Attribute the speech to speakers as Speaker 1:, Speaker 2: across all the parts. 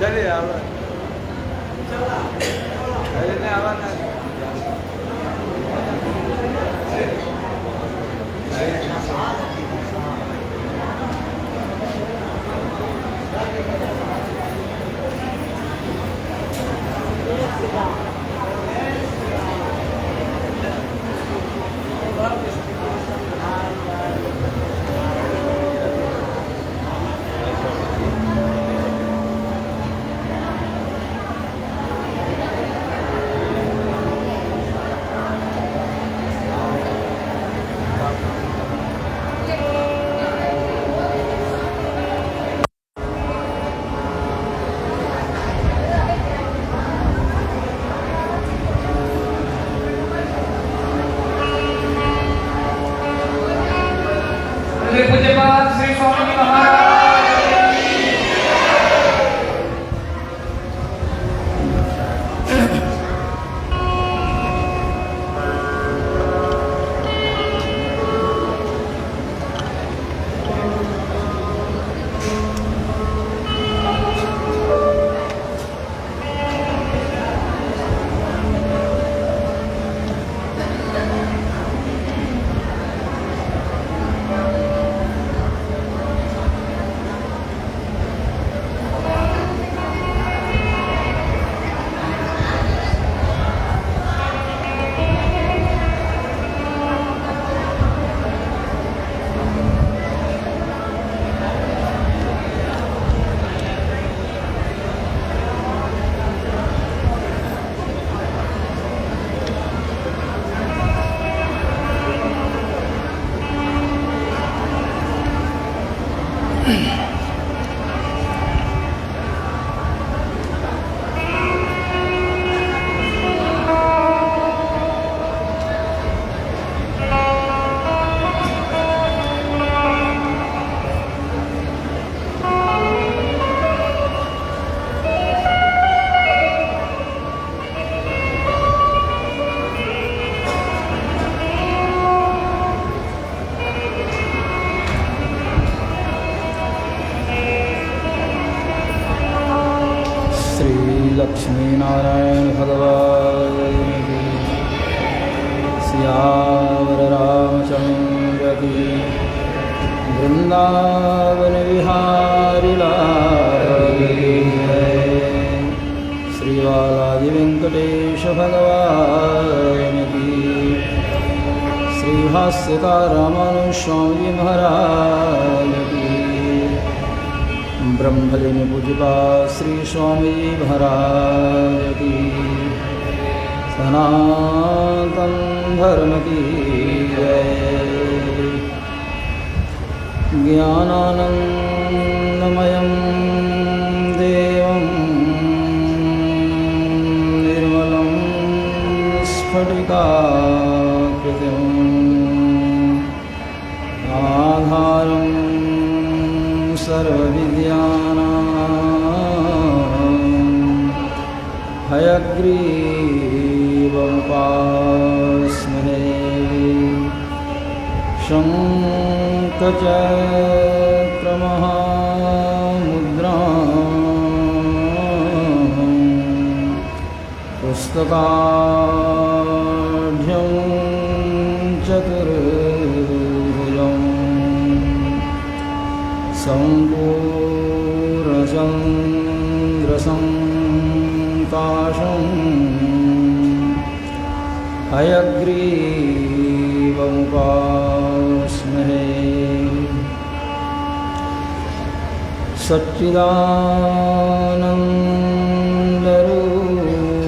Speaker 1: चलिए आवा अरे नहीं आवा ना
Speaker 2: पूज्यपाद श्री स्वामी महाराज
Speaker 3: लक्ष्मी नारायण भगवान सियावर रामचंद्र की वृंदावन विहारी लाल की जय। श्री बालाजी वेंकटेश भगवान की। श्री भाष्यकार रामानुज स्वामी महाराज की। ब्रह्मलीन पूज्यपाद श्री स्वामी महाराज की। सनातन धर्म की जय। ज्ञानानंदमयं देवं निर्मलं स्फटिकाकृतिम् आधारं सर्वविद्यानां हयग्रीवमुपास्महे। शङ्खचक्रमहामुद्रां पुस्तकाढ्यं चतुर्भुजं सम्पूर्णचन्द्रहारं चन्द्रसङ्काशम् हयग्रीवमुपास्महे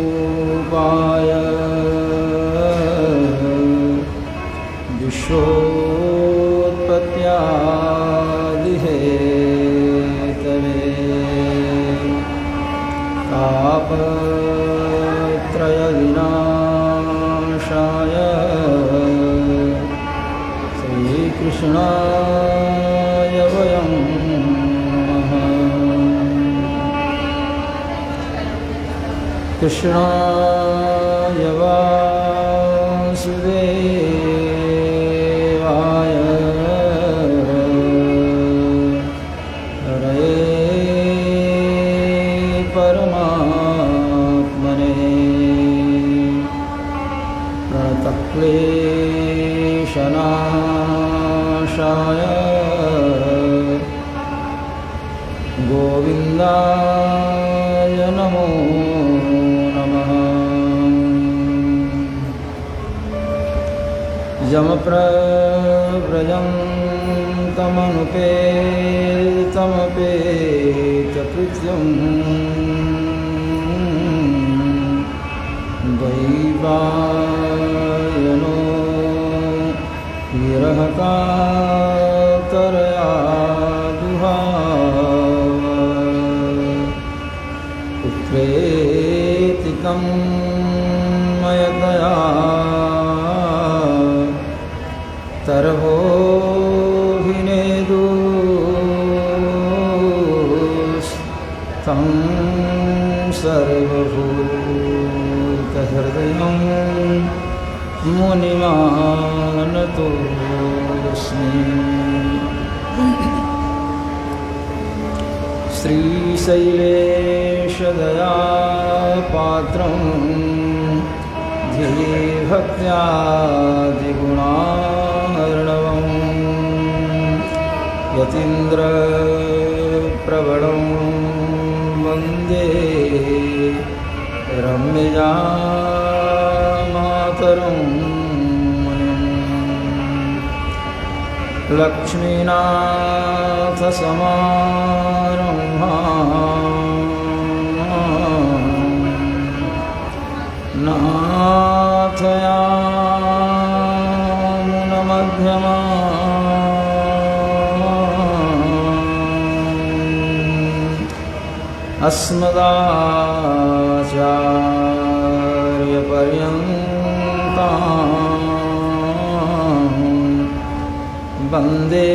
Speaker 3: सच्चिदानन्दरूपाय विश्वोत्पत्त्यादिहेतवे तापत्रयविनाशाय श्रीकृष्णाय वयं नमः। कृष्णाय वासुदेवाय हरये परमात्मने प्रणतक्लेशनाशाय गोविन्दाय नमो नमः। यमप्रव्रजन्तमनुपेतमपेतकृत्यं दैवायनो विरहकातरया दुहाव पुत्रेति तं मयदया तरवोऽभिनेदुस्तं सर्वभूतहृदयं मुनिमानतोऽस्मि। श्रीशैलेशदयापात्रं धीभक्त्यादिगुणार्णवम् यतीन्द्रप्रवणं वन्दे रम्यजामातरं लक्ष्मीनाथसमारम्भां नाथयामुनमध्यमाम् अस्मदाचार्यपर्यन्तां वन्दे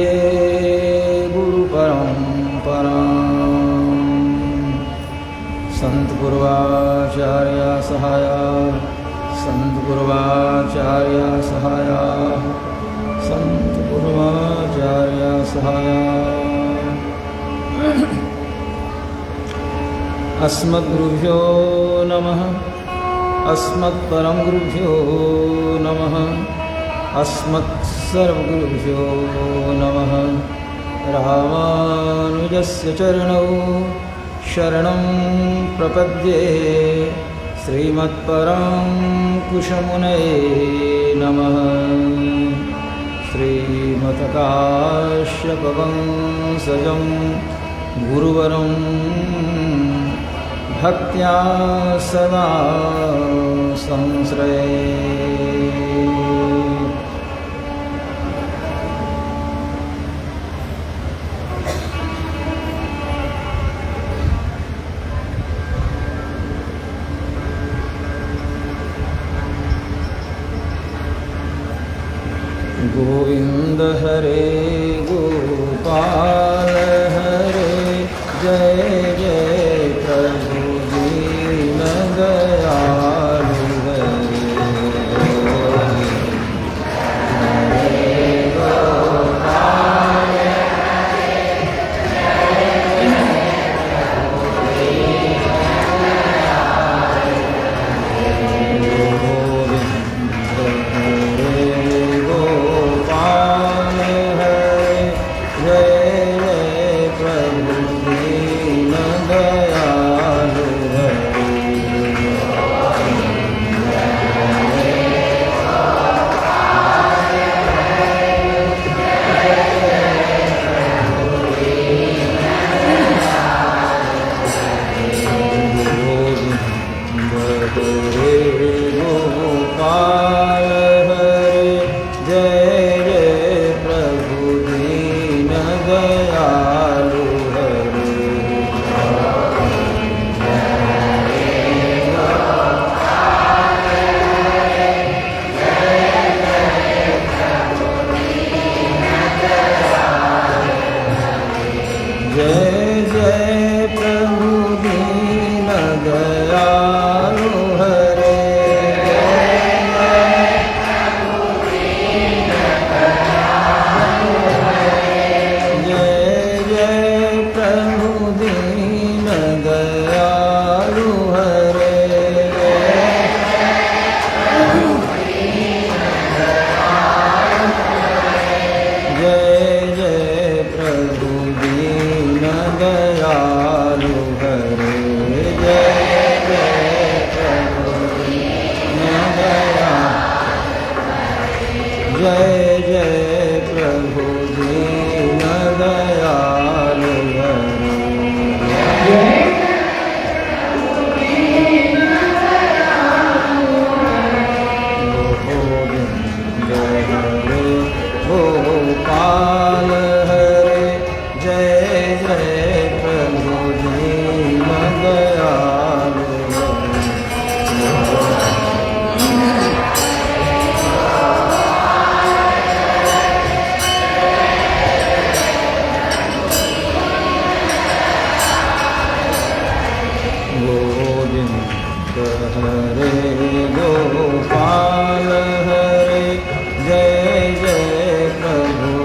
Speaker 3: गुरुपरम्पराम्। सन्तगुर्वाचार्य सहाय सन्तगुर्वाचार्य सहाय सन्तगुर्वाचार्य सहाय। अस्मद्गुरुभ्यो नमः। अस्मत्परम गुरुभ्यो नमः। अस्मत्सर्वगुरुभ्यो नमः। रामानुजस्य चरणौ शरणं प्रपद्ये श्रीमत्पराङ्कुशमुनये नमः। श्रीमत्काश्यपवंशजं गुरुवरं भक्त्या सदा संश्रये। गोविंद हरे गोपाल हरे जय जय प्रभु दीन दयालु हरे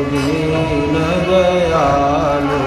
Speaker 3: दीन दयालु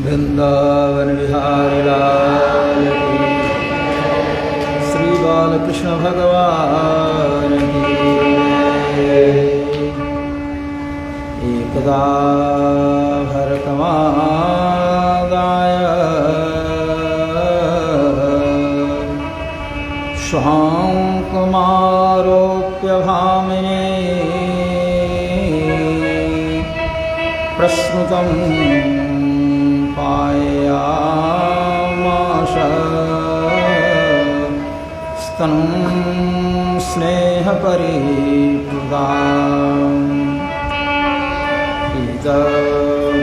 Speaker 3: वृंदावन विहारी लाल की, श्री बालकृष्ण भगवान की जय। एकदा भरतमादाय स्वां कुमारोप्य भामिने प्रस्मृतं पायामाश स्तनं स्नेहपरिपूताम्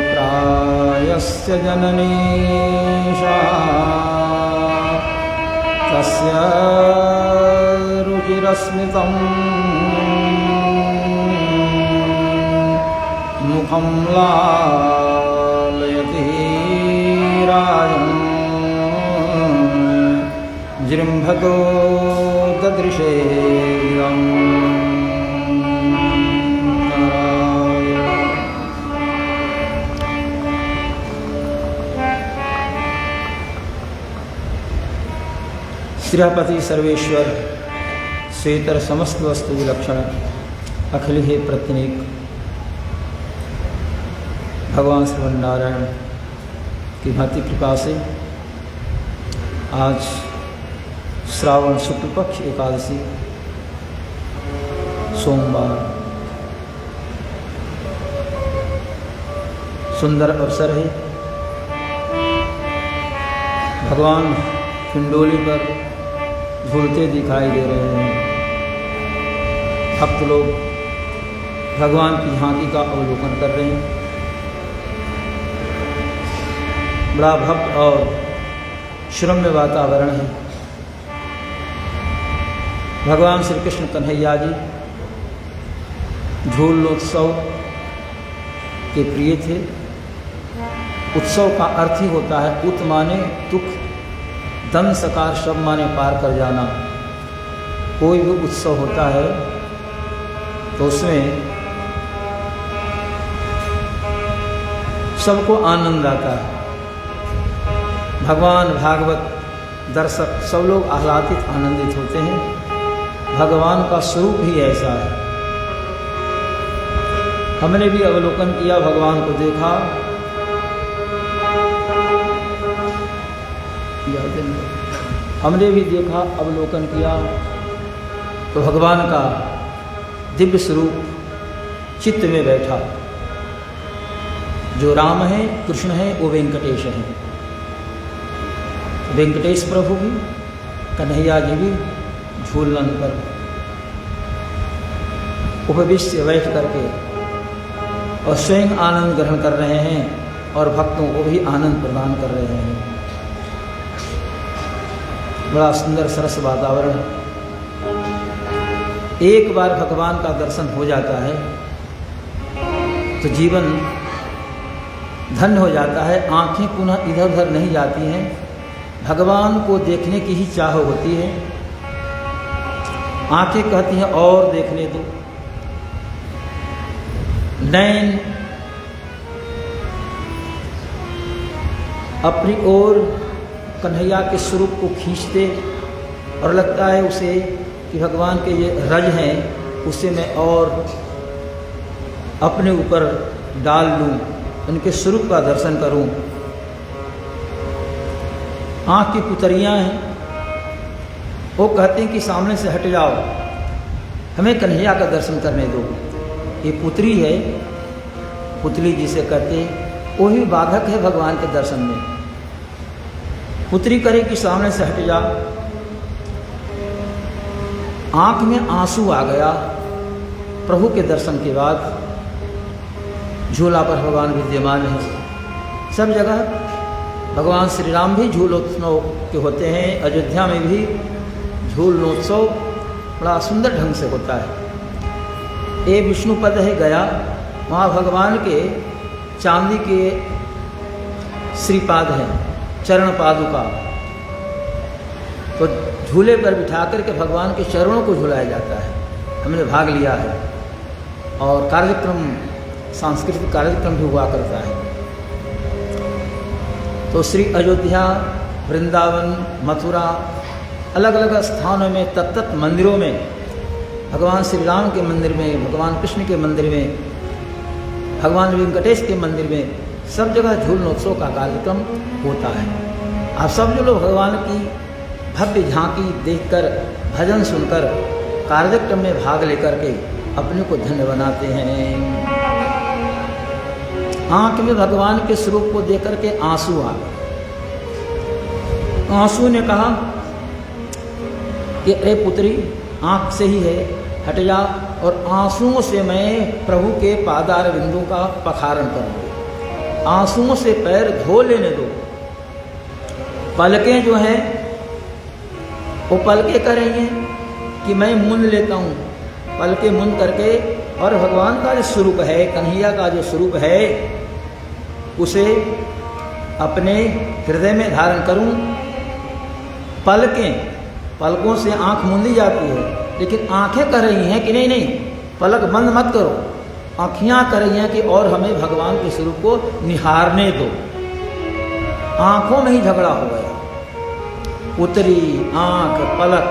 Speaker 3: प्रायस्य जननीशा तस्य रुचिरस्मितं मुखं लालयति राजन् जृम्भतो ददृशेदम्। श्रीपति सर्वेश्वर स्वेतर समस्त वस्तु विलक्षण अखिल हे प्रत्येक भगवान श्री नारायण की महती कृपा से आज श्रावण शुक्ल पक्ष एकादशी सोमवार सुंदर अवसर है। भगवान पिंडोली पर झूलते दिखाई दे रहे हैं। भक्त लोग भगवान की झांकी का अवलोकन कर रहे हैं। बड़ा भक्त और श्रम्य वातावरण है। भगवान श्री कृष्ण कन्हैया जी झूलोत्सव के प्रिय थे। उत्सव का अर्थ ही होता है उत माने दुख, धन सकार शब माने पार कर जाना। कोई भी उत्सव होता है तो उसमें सबको आनंद आता है। भगवान भागवत दर्शक सब लोग आह्लादित आनंदित होते हैं। भगवान का स्वरूप ही ऐसा है। हमने भी अवलोकन किया, भगवान को देखा, हमने भी देखा, अवलोकन किया तो भगवान का दिव्य स्वरूप चित्त में बैठा। जो राम है, कृष्ण है, वो वेंकटेश है। वेंकटेश प्रभु भी, कन्हैया जी भी झूलन पर उपविष्ट बैठ करके और स्वयं आनंद ग्रहण कर रहे हैं और भक्तों को भी आनंद प्रदान कर रहे हैं। बड़ा सुंदर सरस वातावरण। एक बार भगवान का दर्शन हो जाता है तो जीवन धन्य हो जाता है। आंखें पुनः इधर उधर नहीं जाती हैं, भगवान को देखने की ही चाह होती है। आंखें कहती हैं और देखने दो, नैन अपनी ओर कन्हैया के स्वरूप को खींचते और लगता है उसे कि भगवान के ये रज हैं, उसे मैं और अपने ऊपर डाल लूं, उनके स्वरूप का दर्शन करूं। आँख की पुतरियाँ हैं, वो कहते हैं कि सामने से हट जाओ, हमें कन्हैया का दर्शन करने दो। ये पुत्री है, पुतली जिसे कहते हैं, वो ही बाधक है भगवान के दर्शन में। पुत्री करे कि सामने से हट जा। आँख में आंसू आ गया प्रभु के दर्शन के बाद। झूला पर भगवान विद्यमान है, सब जगह भगवान श्री राम भी झूलोत्सव के होते हैं। अयोध्या में भी झूलोत्सव बड़ा सुंदर ढंग से होता है। ये विष्णुपद है गया, वहाँ भगवान के चांदी के श्रीपाद हैं, चरण पादुका, तो झूले पर बिठा करके भगवान के चरणों को झुलाया जाता है। हमने भाग लिया है और कार्यक्रम, सांस्कृतिक कार्यक्रम भी हुआ करता है। तो श्री अयोध्या, वृंदावन, मथुरा, अलग अलग स्थानों में, तत्त मंदिरों में, भगवान श्री राम के मंदिर में, भगवान कृष्ण के मंदिर में, भगवान वेंकटेश के मंदिर में, सब जगह झूलनोत्सव का कार्यक्रम होता है। आप सब जो लोग भगवान की भव्य झांकी देखकर, भजन सुनकर, कार्यक्रम में भाग लेकर के अपने को धन्य बनाते हैं। आंख में भगवान के स्वरूप को देख करके आंसू आ गए। आंसू ने कहा कि अरे पुत्री, आंख से ही है, हट जा और आंसुओं से मैं प्रभु के पादार बिंदु का पखारण करूँगी। आंसुओं से पैर धो लेने दो। पलकें जो हैं वो पलकें करेंगे कि मैं मूंद लेता हूँ। पलकें मूंद करके और भगवान का जो स्वरूप है, कन्हैया का जो स्वरूप है, उसे अपने हृदय में धारण करूं। पलकों से आंख मूंदी जाती है, लेकिन आंखें कह रही हैं कि नहीं नहीं, पलक बंद मत करो। आँखियाँ कह रही हैं कि और हमें भगवान के स्वरूप को निहारने दो। आंखों में ही झगड़ा हो गया। पुतरी, आंख, पलक,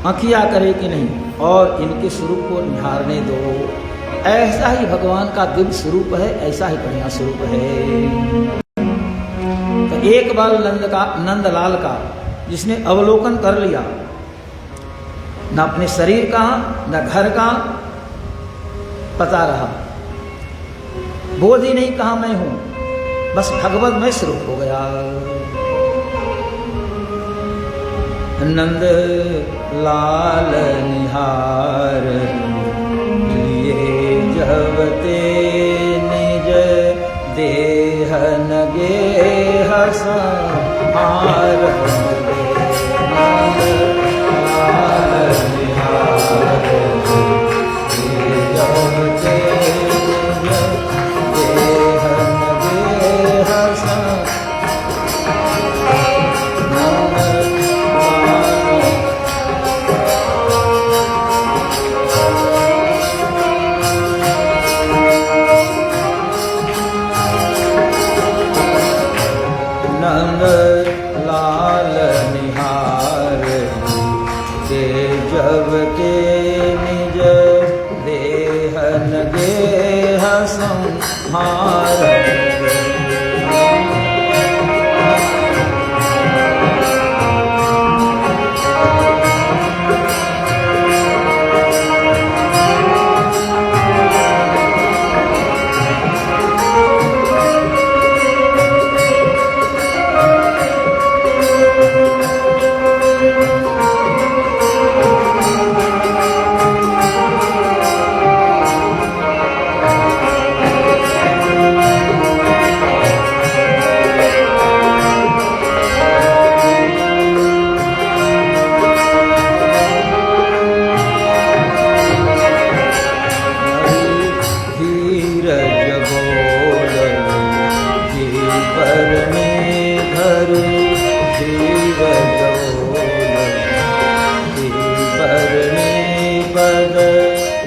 Speaker 3: आँखियाँ करे कि नहीं, और इनके स्वरूप को निहारने दो। ऐसा ही भगवान का दिव्य स्वरूप है, ऐसा ही बढ़िया स्वरूप है। तो एक बार नंदलाल का जिसने अवलोकन कर लिया, न अपने शरीर का न घर का पता रहा, बोध ही नहीं कहा मैं हूं, बस भगवत में स्वरूप हो गया। नंद लाल निहार लिए जबते निज देह नगे हसार। धारण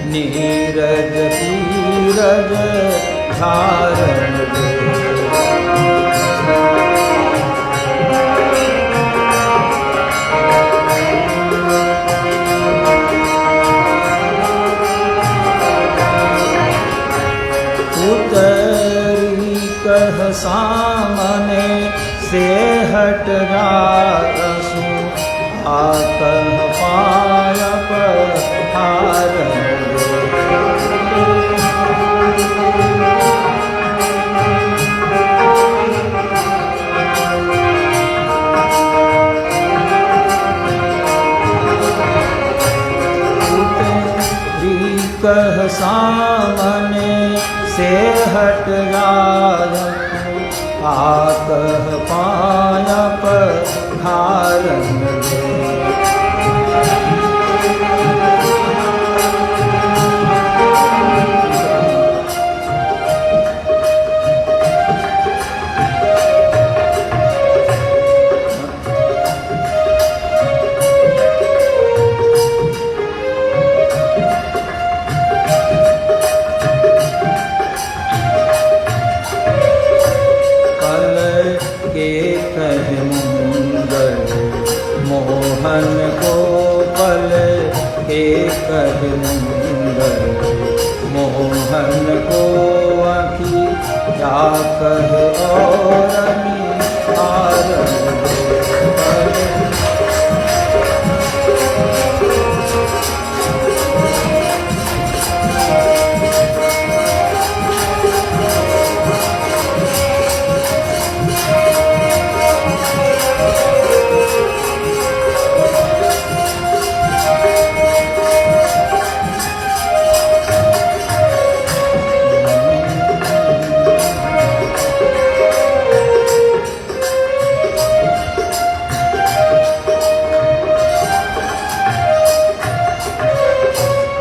Speaker 3: नीरज पीरज धारण उतरी कह सामने से हट जासु आकह पाय पहारण कह सामने से हट जासु आकह पाय पहारण मोहन को पल एक मुंदर मोहन को आखी क्या कह और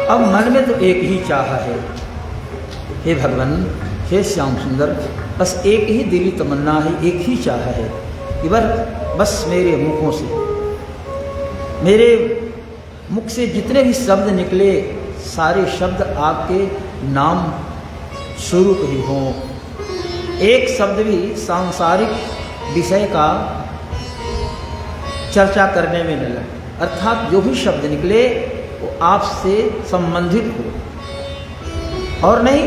Speaker 3: अब मन में तो एक ही चाह है, हे भगवान, हे श्याम सुंदर, बस एक ही दिली तमन्ना है, एक ही चाह है कि बस मेरे मुखों से, मेरे मुख से जितने भी शब्द निकले सारे शब्द आपके नाम स्वरूप ही हों। एक शब्द भी सांसारिक विषय का चर्चा करने में न लगे, अर्थात जो भी शब्द निकले वो आपसे संबंधित हो, और नहीं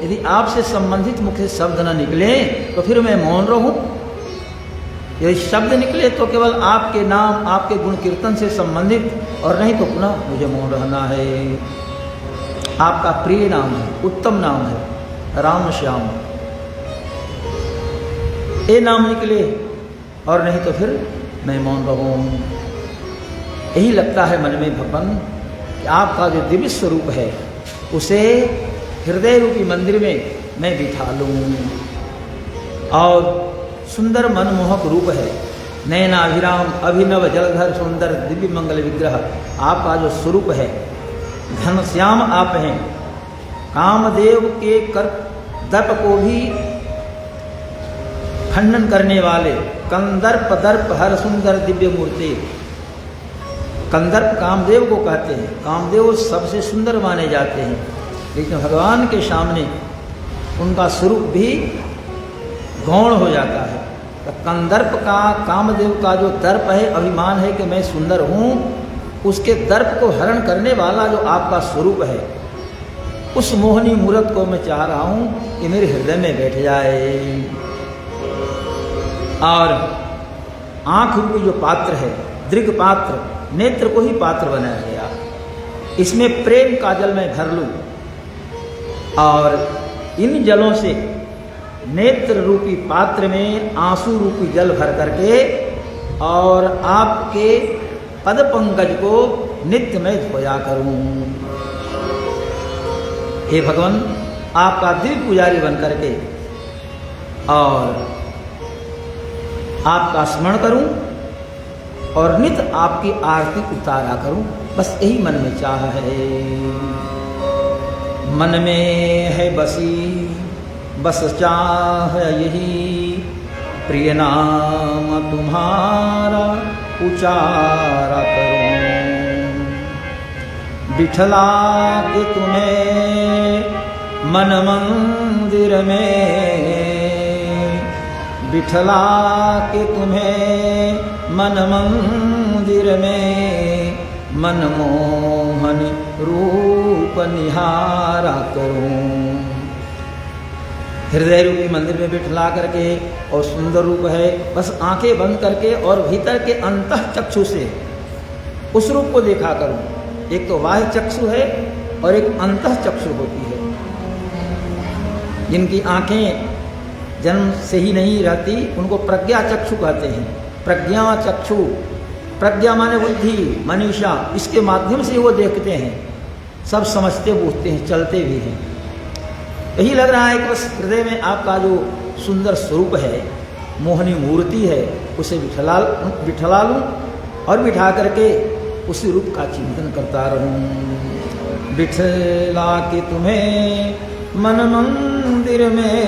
Speaker 3: यदि आपसे संबंधित मुख से शब्द न निकले तो फिर मैं मौन रहूं। यदि शब्द निकले तो केवल आपके नाम, आपके गुण कीर्तन से संबंधित, और नहीं तो पुनः मुझे मौन रहना है। आपका प्रिय नाम है, उत्तम नाम है, राम श्याम, ये नाम निकले, और नहीं तो फिर मैं मौन रहूं। यही लगता है मन में भगवान कि आपका जो दिव्य स्वरूप है उसे हृदय रूपी मंदिर में मैं बिठा लूं, और सुंदर मनमोहक रूप है, नयनाभिराम अभिनव जलधर सुंदर दिव्य मंगल विग्रह आपका जो स्वरूप है, घनश्याम आप हैं। कामदेव के कर दर्प को भी खंडन करने वाले कंदर्प दर्प हर सुंदर दिव्य मूर्ति। कंदर्प कामदेव को कहते हैं, कामदेव सबसे सुंदर माने जाते हैं, लेकिन भगवान के सामने उनका स्वरूप भी गौण हो जाता है। तो कंदर्प का, कामदेव का जो दर्प है, अभिमान है कि मैं सुंदर हूँ, उसके दर्प को हरण करने वाला जो आपका स्वरूप है, उस मोहनी मूर्त को मैं चाह रहा हूं कि मेरे हृदय में बैठ जाए। और आंख रूपी जो पात्र है, दृग पात्र, नेत्र को ही पात्र बनाया गया, इसमें प्रेम का जल मैं भर लूं और इन जलों से नेत्र रूपी पात्र में आंसू रूपी जल भर करके और आपके पद पंकज को नित्य में धोया करूं। हे भगवान, आपका दिव्य पुजारी बन करके और आपका स्मरण करूं और नित्य आपकी आरती उतारा करूं, बस यही मन में चाह है। मन में है बसी बस चाह यही, प्रिय नाम तुम्हारा उचारा करूं। बिठला के तुम्हें मन मंदिर में, बिठला के तुम्हें मन मंदिर में, मनमोहन रूप निहारा करूं। हृदय रूपी मंदिर में बिठला करके और सुंदर रूप है, बस आंखें बंद करके और भीतर के अंतः चक्षु से उस रूप को देखा करूं। एक तो बाह्य चक्षु है और एक अंतः चक्षु होती है, जिनकी आंखें जन्म से ही नहीं रहती उनको प्रज्ञा चक्षु कहते हैं। प्रज्ञा चक्षु, प्रज्ञा माने बुद्धि, मनीषा, इसके माध्यम से वो देखते हैं, सब समझते बूझते हैं, चलते भी हैं। यही लग रहा है कि बस हृदय में आपका जो सुंदर स्वरूप है, मोहनी मूर्ति है, उसे बिठला लूं और बिठा करके उसी रूप का चिंतन करता रहूं। बिठला के तुम्हें मन मंदिर में,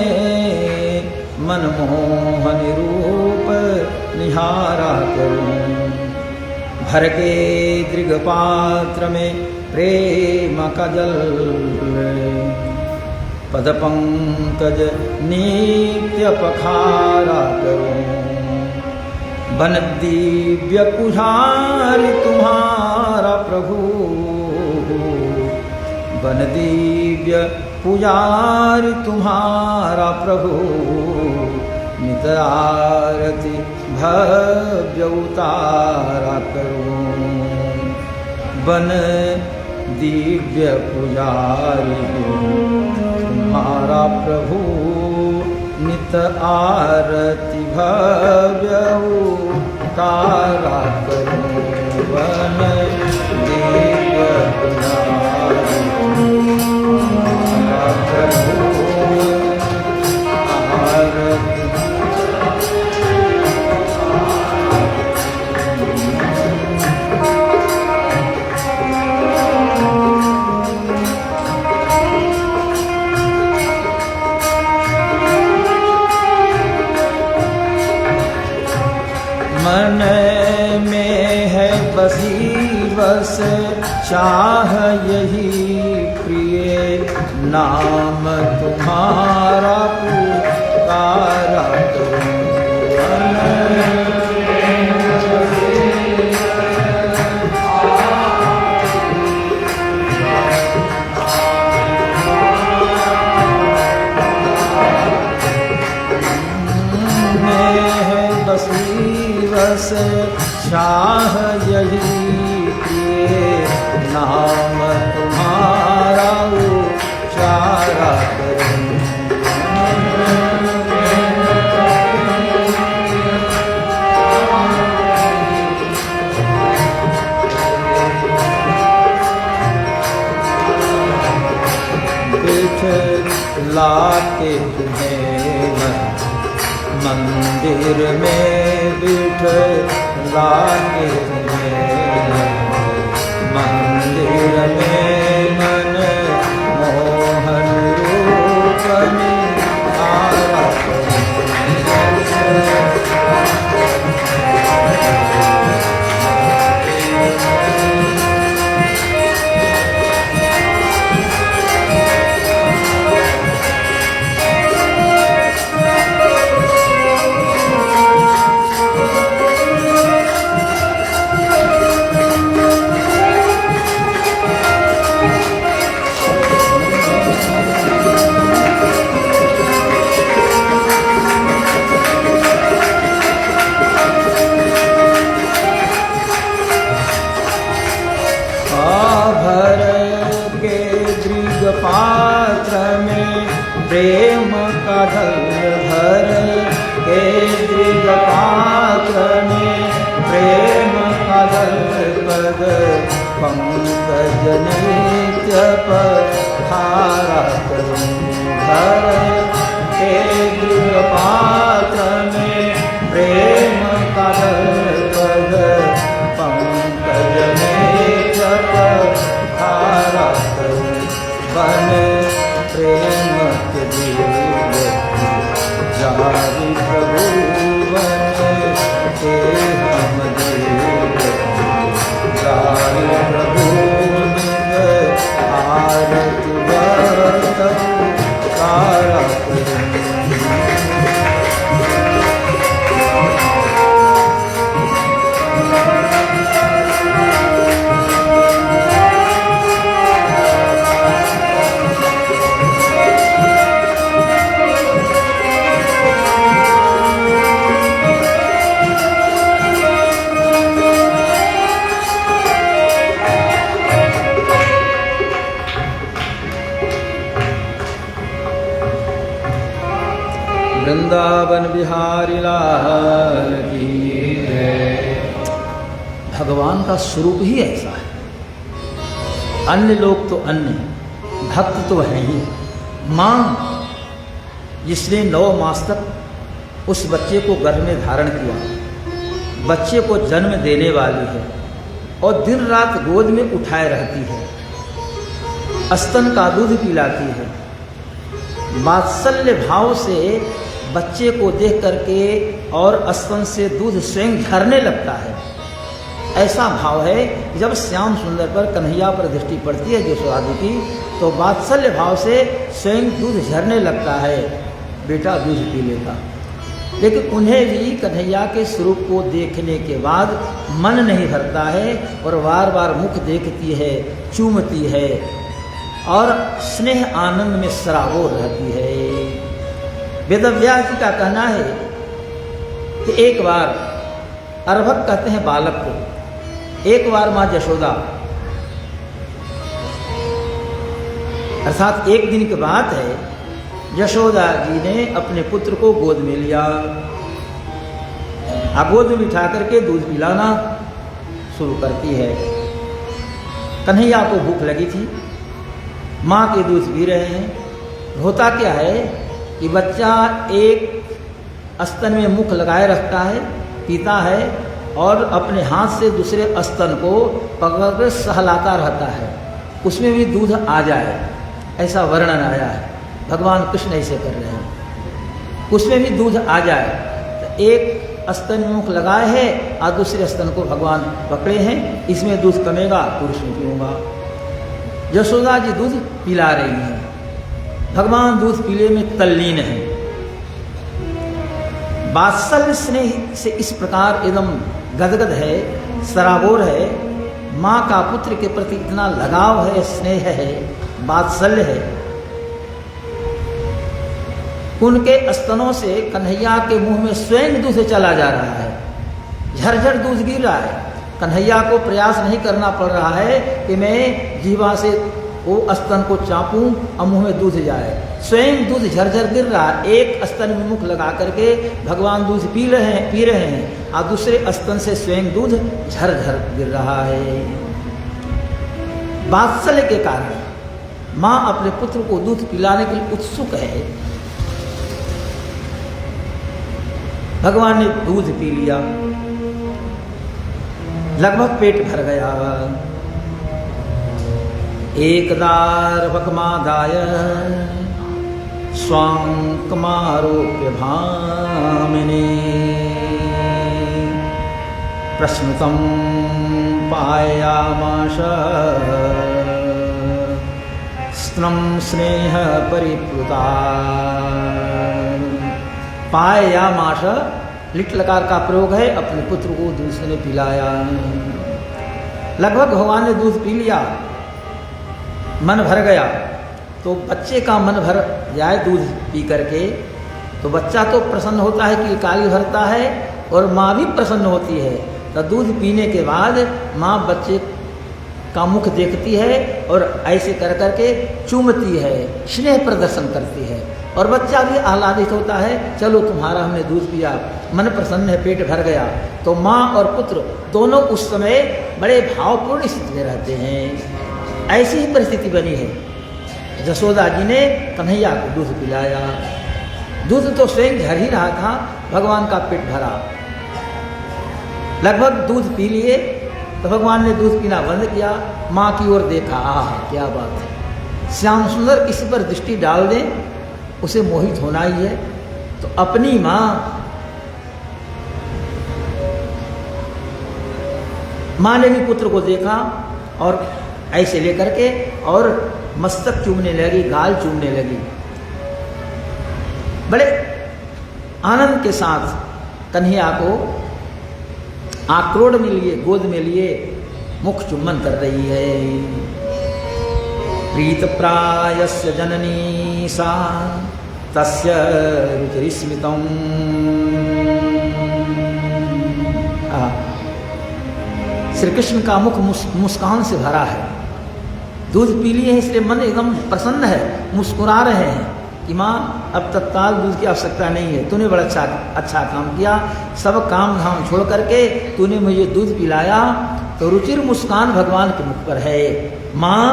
Speaker 3: मनमोहन रूप निहारा करूं। भर के दृग पात्र में प्रेम का जल, पद पंकज नित्य पखारा करूं। बन दिव्य पुजारी तुम्हारा प्रभु, बन दिव्य पुजारी तुम्हारा प्रभु, नित आरती भव्य उतारा करूं। बन दिव्य पुजारी तुम्हारा प्रभु, नित आरती भव्य उतारा करूं। बन दिव्य पुजारी तुम्हारा प्रभु, आरती मन में है बसी बस चाह यही, प्रिय नाम तुम्हारा पुकारा करूं। बस चाह यही, नाम तुम्हारा उचारा करूं। बिठला के तुम्हें मंदिर में, बिठला के मंदिर में, मन मोहन रूप निहारा का जल भर के दृढ़ पात्र में प्रेम का जल पद पंकज नित्य पधारा करूं भर के दृढ़ पात्र में प्रेम का जल पद पंकज नित्य पधारा करूं बन प्रेम के दिल जारी प्रभु बन के हम दिल जारी प्रभु आरत वर्त कारक वृंदावन बिहारी लाल की जय। भगवान का स्वरूप ही ऐसा है। अन्य लोग तो अन्य, भक्त तो है ही। माँ जिसने 9 मास तक उस बच्चे को गर्भ में धारण किया, बच्चे को जन्म देने वाली है और दिन रात गोद में उठाए रहती है, स्तन का दूध पिलाती है, वात्सल्य भाव से बच्चे को देख करके और स्तन से दूध स्वयं झरने लगता है। ऐसा भाव है कि जब श्याम सुंदर पर कन्हैया पर दृष्टि पड़ती है यशोदा जी की, तो वात्सल्य भाव से स्वयं दूध झरने लगता है, बेटा दूध पी लेता। लेकिन उन्हें भी कन्हैया के स्वरूप को देखने के बाद मन नहीं भरता है और बार बार मुख देखती है, चूमती है और स्नेह आनंद में सराबोर रहती है। वेदव्यास जी का कहना है कि एक बार अर्भक कहते हैं बालक को, एक बार माँ यशोदा, अर्थात एक दिन की बात है, यशोदा जी ने अपने पुत्र को गोद में लिया, गोद में बिठा करके दूध पिलाना शुरू करती है। कन्हैया को भूख लगी थी, माँ के दूध पी रहे हैं। होता क्या है कि बच्चा एक स्तन में मुख लगाए रखता है, पीता है और अपने हाथ से दूसरे स्तन को पकड़कर सहलाता रहता है, उसमें भी दूध आ जाए, ऐसा वर्णन आया है। भगवान कृष्ण ऐसे कर रहे हैं, उसमें भी दूध आ जाए। तो एक स्तन में मुख लगाए है और दूसरे स्तन को भगवान पकड़े हैं, इसमें दूध कमेगा तो उसमें पीऊँगा। यशोदा जी दूध पिला रही हैं, भगवान दूध पीने में तल्लीन है। वात्सल्य स्नेह से इस प्रकार एकदम गदगद है, सराबोर है। माँ का पुत्र के प्रति इतना लगाव है, स्नेह है, वात्सल्य है। उनके स्तनों से कन्हैया के मुंह में स्वयं दूध चला जा रहा है, झरझर दूध गिर रहा है। कन्हैया को प्रयास नहीं करना पड़ रहा है कि मैं जीवा से वो स्तन को चापूं और मुंह में दूध जाए, स्वयं दूध झरझर गिर रहा है। एक स्तन में मुख लगा करके भगवान दूध पी रहे हैं और दूसरे स्तन से स्वयं दूध झरझर गिर रहा है। वात्सल्य के कारण माँ अपने पुत्र को दूध पिलाने के लिए उत्सुक है। भगवान ने दूध पी लिया, लगभग पेट भर गया। एकदार भकमादाय स्वांकमारोप्य भामिने प्रश्नुतं पायामाश स्त्रं स्नेह परिप्लुता। पायामाश लिट लकार का प्रयोग है, अपने पुत्र को दूध ने पिलाया। लगभग भगवान ने दूध पी लिया, मन भर गया। तो बच्चे का मन भर जाए दूध पी करके तो बच्चा तो प्रसन्न होता है कि काली भरता है और माँ भी प्रसन्न होती है। तो दूध पीने के बाद माँ बच्चे का मुख देखती है और ऐसे कर करके चूमती है, स्नेह प्रदर्शन करती है। और बच्चा भी आह्लादित होता है, चलो तुम्हारा हमने दूध पिया, मन प्रसन्न है, पेट भर गया। तो माँ और पुत्र दोनों उस समय बड़े भावपूर्ण स्थिति में रहते हैं। ऐसी ही परिस्थिति बनी है। जसोदा जी ने कन्हैया को दूध पिलाया। दूध तो स्वयं झर ही रहा था, भगवान का पेट भरा। लगभग दूध पी लिए तो भगवान ने दूध पीना बंद किया, माँ की ओर देखा, आह क्या बात है, श्याम सुंदर किसी पर दृष्टि डाल दें उसे मोहित होना ही है। तो अपनी माँ ने भी पुत्र को देखा और ऐसे लेकर के और मस्तक चूमने लगी, गाल चूमने लगी। बड़े आनंद के साथ कन्हैया को आक्रोड़ में लिए, गोद में लिए मुख चुम्बन कर रही है। प्रीत प्रायस्य जननी सा तस्य रुचिस्मितम्। श्री कृष्ण का मुख मुस्कान से भरा है। दूध पी लिए हैं इसलिए मन एकदम प्रसन्न है, मुस्कुरा रहे हैं कि माँ अब तत्काल दूध की आवश्यकता नहीं है, तूने बड़ा अच्छा काम किया, सब काम धाम छोड़ करके तूने मुझे दूध पिलाया। तो रुचिर मुस्कान भगवान के मुख पर है। माँ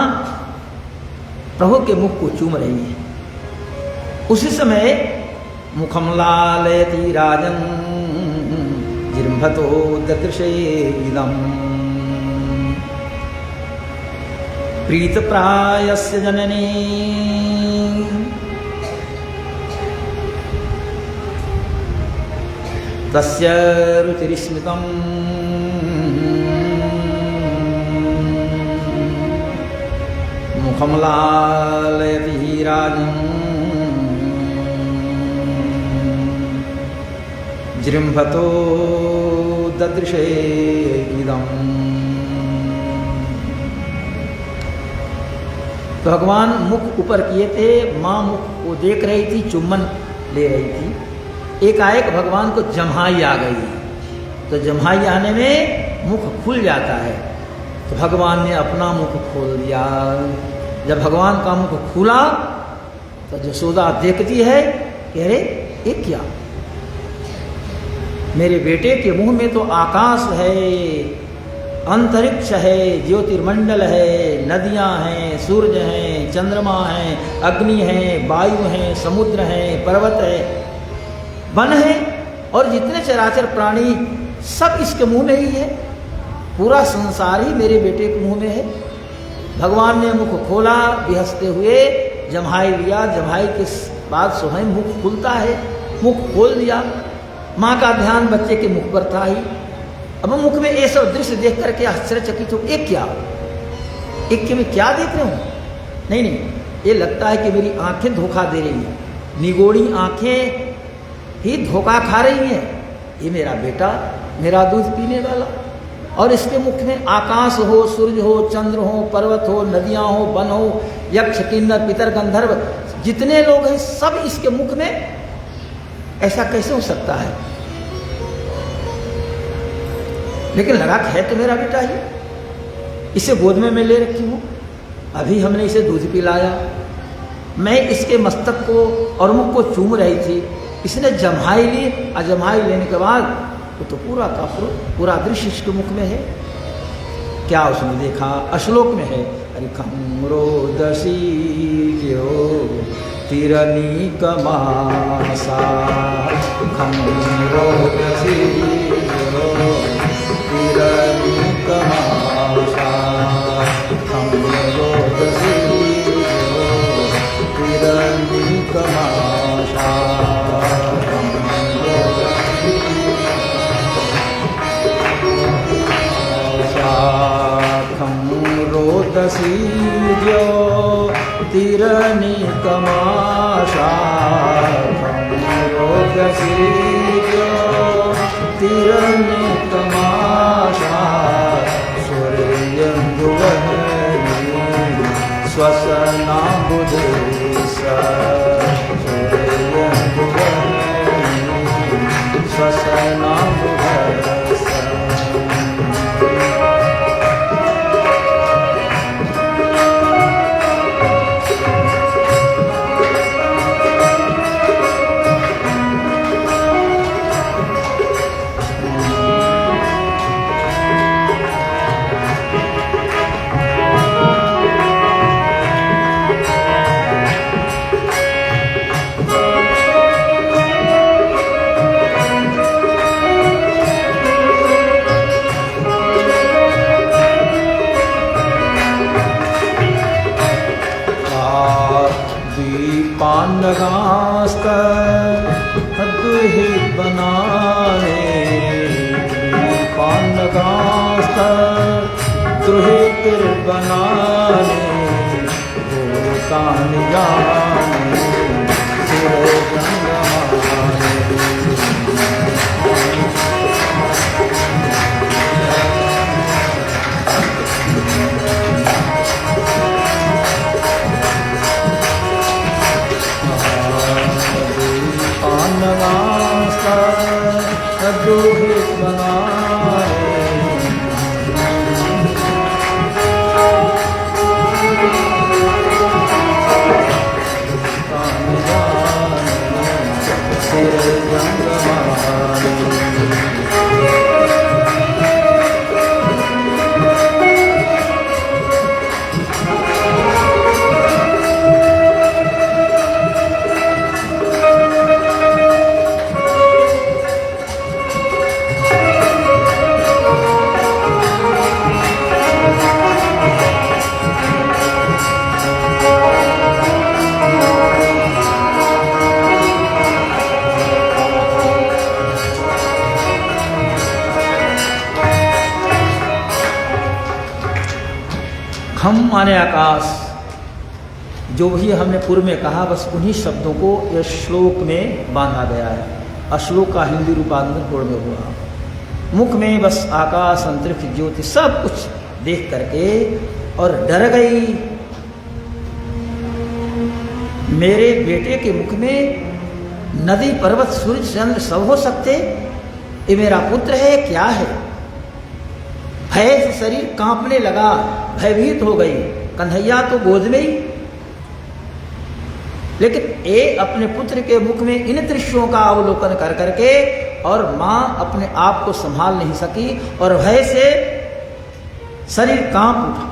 Speaker 3: प्रभु के मुख को चूम रही है। उसी समय मुखम लालयति राजन जिम्भतो ददृशे इदम। प्रीत प्रायस्य जननी तस्य रुचिस्मितम्। मुखम लालयति राजन् जृम्भतो ददृशे इदम्। तो भगवान मुख ऊपर किए थे, माँ मुख को देख रही थी, चुम्बन ले रही थी। एकाएक भगवान को जम्हाई आ गई। तो जम्हाई आने में मुख खुल जाता है। तो भगवान ने अपना मुख खोल दिया। जब भगवान का मुख खुला तो जसोदा देखती है कि अरे ये क्या, मेरे बेटे के मुंह में तो आकाश है, अंतरिक्ष है, ज्योतिर्मंडल है, नदियां हैं, सूर्य हैं, चंद्रमा हैं, अग्नि है, वायु है, समुद्र है, पर्वत है, वन है और जितने चराचर प्राणी सब इसके मुंह में ही है। पूरा संसार ही मेरे बेटे के मुंह में है। भगवान ने मुख खोला, भी हंसते हुए जम्हाई लिया। जम्हाई के बाद स्वयं मुख खुलता है, मुख खोल दिया। माँ का ध्यान बच्चे के मुख पर था ही। अब मुख में ये सब दृश्य देख करके आश्चर्यचकित हो, एक क्या, एक के मैं क्या देख रहा हूँ? नहीं नहीं, ये लगता है कि मेरी आंखें धोखा दे रही हैं, निगोड़ी आंखें ही धोखा खा रही हैं। ये मेरा बेटा, मेरा दूध पीने वाला, और इसके मुख में आकाश हो, सूर्य हो, चंद्र हो, पर्वत हो, नदियां हो, वन हो, यक्ष किन्नर पितर गंधर्व जितने लोग हैं सब इसके मुख में। ऐसा कैसे हो सकता है? लेकिन लगा है तो मेरा बेटा ही, इसे गोद में मैं ले रखी हूँ, अभी हमने इसे दूध पिलाया, मैं इसके मस्तक को और मुख को चूम रही थी, इसने जम्हाई ली। और जम्हाई लेने के बाद वो तो पूरा का पूरा दृश्य इसके मुख में है। क्या उसने देखा? अश्लोक में है, अरे खमरोदसी तिरनी कमासा, खमरोदसी तिरनी कमासा, खमरोदसी तिरनी कमासा। खमरोदसी तिरनी कमाशा, खमरोदसी तिरनी कमाशा। सूर्यंदुवहनी श्वसना बुधेसा, सूर्यंदुवहनी श्वसना बुधेसा। दुहित बनाने दुहित बनाने कान जाने दुहित बनाने कान जाने सिर जंगमाने। खम माने आकाश, जो भी हमने पूर्व में कहा बस उन्हीं शब्दों को यह श्लोक में बांधा गया है। अश्लोक का हिंदी रूपांतरण पूर्व में हुआ। मुख में बस आकाश अंतरिक्ष ज्योति सब कुछ देख करके और डर गई। मेरे बेटे के मुख में नदी पर्वत सूर्य चंद्र सब हो सकते, ये मेरा पुत्र है क्या है? भय से शरीर कांपने लगा, भयभीत हो गई। कन्हैया तो गोद में ही, लेकिन ये अपने पुत्र के मुख में इन दृश्यों का अवलोकन कर करके और मां अपने आप को संभाल नहीं सकी और भय से शरीर कांप उठा।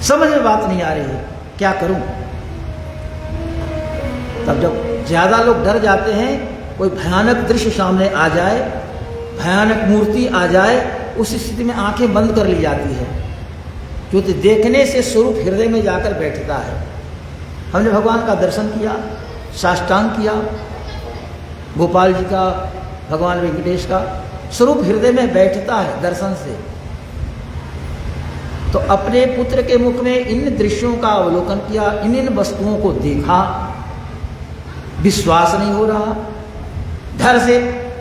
Speaker 3: समझ में बात नहीं आ रही है, क्या करूं? तब जब ज्यादा लोग डर जाते हैं, कोई भयानक दृश्य सामने आ जाए, भयानक मूर्ति आ जाए, उस स्थिति में आंखें बंद कर ली जाती है, क्योंकि देखने से स्वरूप हृदय में जाकर बैठता है। हमने भगवान का दर्शन किया, साष्टांग किया, गोपाल जी का, भगवान वेंकटेश का स्वरूप हृदय में बैठता है दर्शन से। तो अपने पुत्र के मुख में इन दृश्यों का अवलोकन किया, इन वस्तुओं को देखा, विश्वास नहीं हो रहा,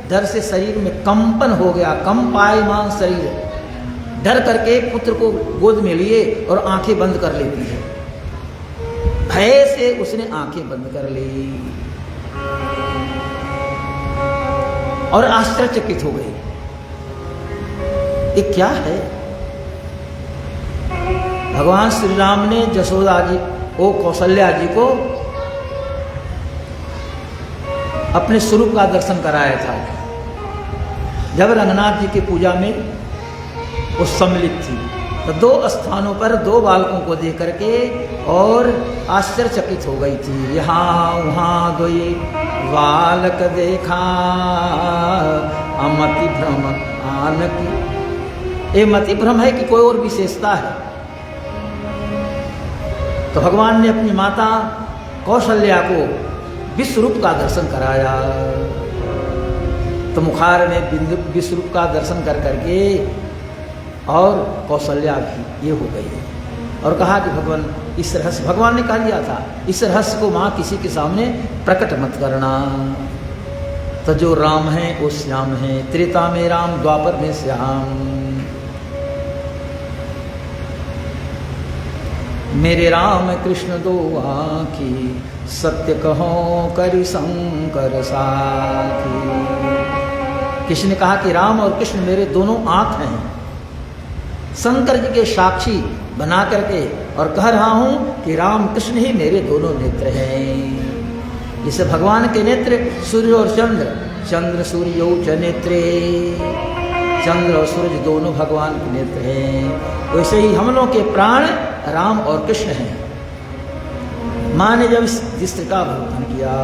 Speaker 3: डर से शरीर में कंपन हो गया, कंपायमान शरीर, डर करके पुत्र को गोद में लिए और आंखें बंद कर लेती है। भय से उसने आंखें बंद कर ली और आश्चर्यचकित हो गई, ये क्या है? भगवान श्री राम ने जसोदा जी को, कौशल्या जी को अपने स्वरूप का दर्शन कराया था। जब रंगनाथ जी की पूजा में वो सम्मिलित थी तो दो स्थानों पर दो बालकों को देख करके और आश्चर्यचकित हो गई थी। यहाँ वहाँ दो बालक देखा, अमति भ्रम आनकी। ये मति भ्रम है कि कोई और विशेषता है? तो भगवान ने अपनी माता कौशल्या को विश्वरूप का दर्शन कराया। तो मुखार में विश्वरूप का दर्शन कर करके और कौशल्या भी ये हो गई और कहा कि भगवान इस रहस्य, भगवान ने कह दिया था इस रहस्य को मां किसी के सामने प्रकट मत करना। तो जो राम है वो श्याम है, त्रेता में राम, द्वापर में श्याम। मेरे राम कृष्ण दो आँखी, सत्य कहो करि शंकर साखी। किसी ने कहा कि राम और कृष्ण मेरे दोनों आँख हैं, शंकर जी के साक्षी बना करके और कह रहा हूं कि राम कृष्ण ही मेरे दोनों नेत्र हैं। जिसे भगवान के नेत्र सूर्य और चंद्र, चंद्र सूर्यो च नेत्रे, चंद्र और सूरज दोनों भगवान के नेत्र हैं। वैसे ही हम लोग के प्राण राम और कृष्ण हैं। माँ ने जब जिस का भोजन किया,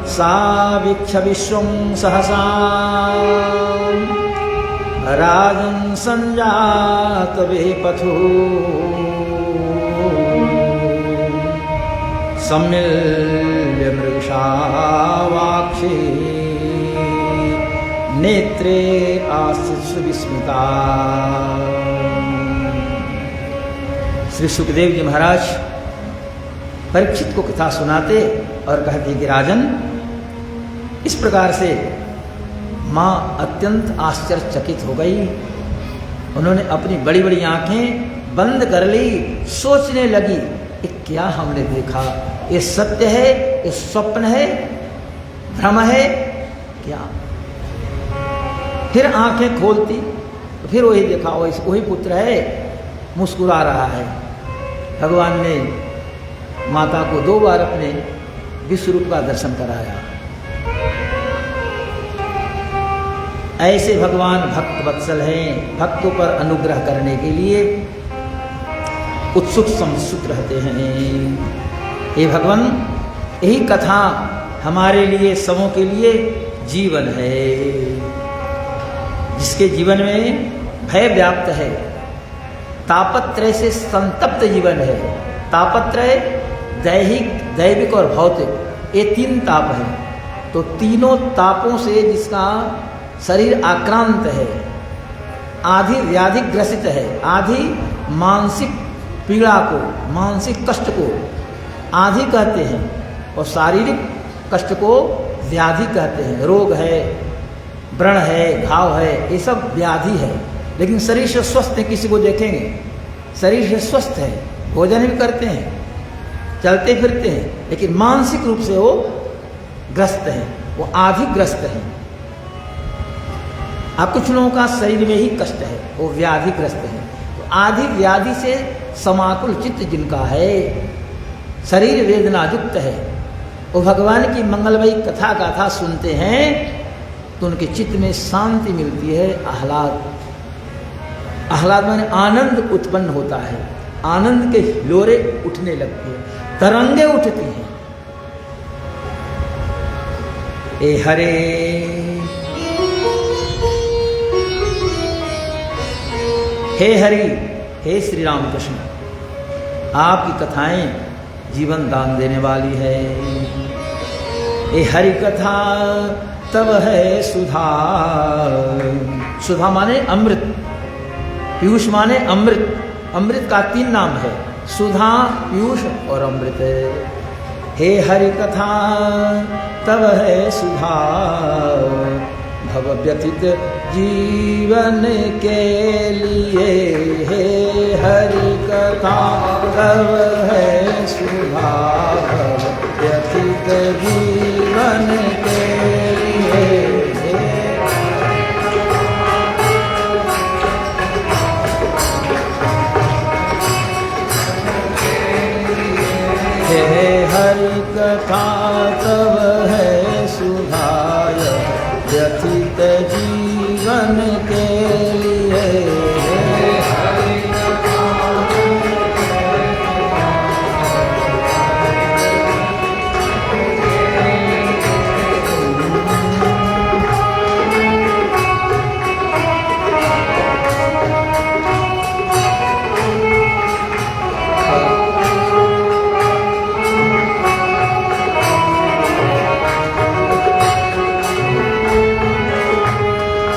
Speaker 3: सावीक्ष विश्वं सहसा राजन संजात वेपथु, सम्मिल्य वृषावाक्षी नेत्रे आशिषु विस्मिता। श्री सुखदेव जी महाराज परीक्षित को कथा सुनाते और कहते कि राजन, इस प्रकार से माँ अत्यंत आश्चर्यचकित हो गई। उन्होंने अपनी बड़ी बड़ी आंखें बंद कर ली, सोचने लगी ये क्या हमने देखा, ये सत्य है, ये स्वप्न है, भ्रम है क्या। फिर आंखें खोलती तो फिर वही देखा, वही पुत्र है, मुस्कुरा रहा है। भगवान ने माता को 2 बार अपने विश्वरूप का दर्शन कराया। ऐसे भगवान भक्त वत्सल हैं, भक्तों पर अनुग्रह करने के लिए उत्सुक समुत्सुक रहते हैं। हे भगवान, यही कथा हमारे लिए, सबों के लिए जीवन है। जिसके जीवन में भय व्याप्त है, तापत्रय से संतप्त जीवन है। तापत्रय दैहिक, दैविक और भौतिक, ये 3 ताप हैं। तो तीनों तापों से जिसका शरीर आक्रांत है, आधी व्याधि ग्रसित है, आधी मानसिक पीड़ा को, मानसिक कष्ट को आधी कहते हैं और शारीरिक कष्ट को व्याधि कहते हैं। रोग है, व्रण है, घाव है, ये सब व्याधि है। लेकिन शरीर से स्वस्थ है, किसी को देखेंगे शरीर से स्वस्थ है, भोजन भी करते हैं, चलते फिरते हैं, लेकिन मानसिक रूप से वो ग्रस्त है, वो आधी ग्रस्त है। अब कुछ लोगों का शरीर में ही कष्ट है, वो व्याधिग्रस्त है। तो आधी व्याधि से समाकुल चित्त जिनका है, शरीर वेदना युक्त है, वो भगवान की मंगलमयी कथा गाथा सुनते हैं तो उनके चित्त में शांति मिलती है, आह्लाद। आह्लाद माने आनंद उत्पन्न होता है, आनंद के हिलोरे उठने लगते हैं, तरंगे उठती हैं। ए हरे हे हरि, हे श्री राम कृष्ण, आपकी कथाएं जीवन दान देने वाली है। ये हरि कथा तब है सुधा। सुधा माने अमृत, पीयूष माने अमृत। अमृत का 3 नाम है, सुधा, पीयूष और अमृत। हे हरि कथा तब है सुधा, भव व्यथित जीवन के लिए। हे हरि कथा तब है सुधा, भव व्यथित जीवन के लिए। हे हरि कथा तब है सुधाय, व्यथित जीवन के लिए।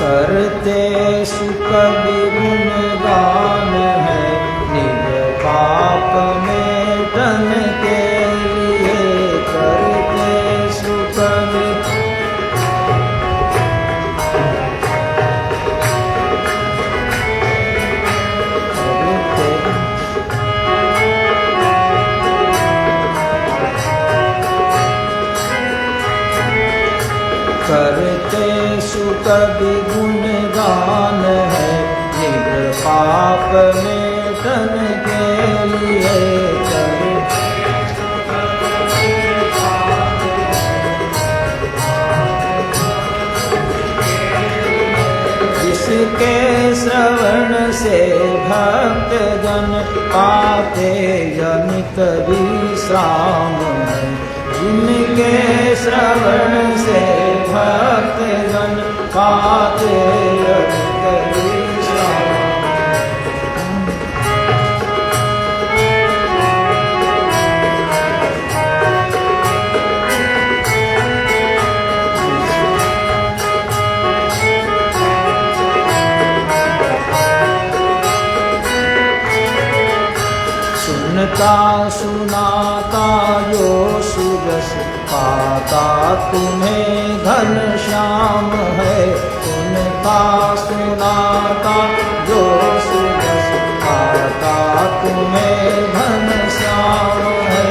Speaker 3: करते सुख गुणगान है, निज पाप मेटन के लिए। करते सुख करते सुख गुणगान है, निज पाप मेटन के लिए। जिसके श्रवण से भक्त जन पाते जनित विश्राम है। जिनके श्रवण से भक्त जन पाते जनित विश्राम। सुनता सुनाता जो सुजस पाता तुम्हें घन श्याम है। सुनता सुनाता जो सुजस पाता तुम्हें घन श्याम है।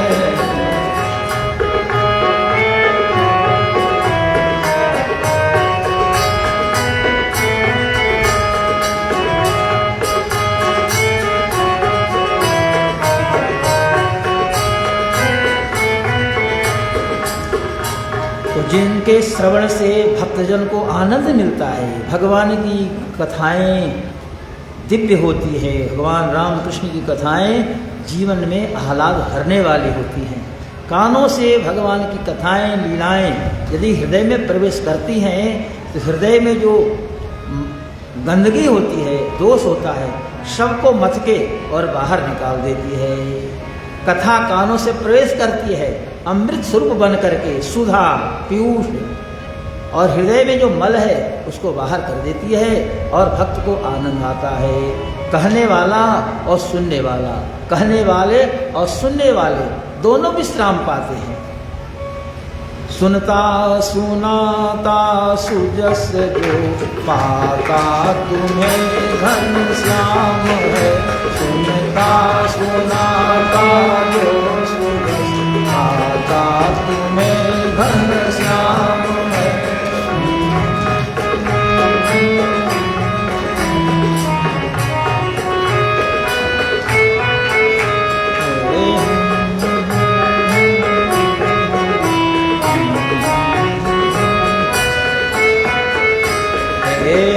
Speaker 3: जिनके श्रवण से भक्तजन को आनंद मिलता है, भगवान की कथाएं दिव्य होती है, भगवान राम कृष्ण की कथाएं जीवन में आह्लाद भरने वाली होती हैं। कानों से भगवान की कथाएं लीलाएं यदि हृदय में प्रवेश करती हैं तो हृदय में जो गंदगी होती है, दोष होता है, सबको मथ के और बाहर निकाल देती है। कथा कानों से प्रवेश करती है, अमृत स्वरूप बन करके सुधा पीयूष और हृदय में जो मल है उसको बाहर कर देती है और भक्त को आनंद आता है। कहने वाला और सुनने वाला, कहने वाले और सुनने वाले दोनों विश्राम पाते हैं। सुनता सुनाता सुजस जो पाता तुम्हें घन श्याम है। सुनता सुनाता जो सुजस पाता तुम्हें घन श्याम है।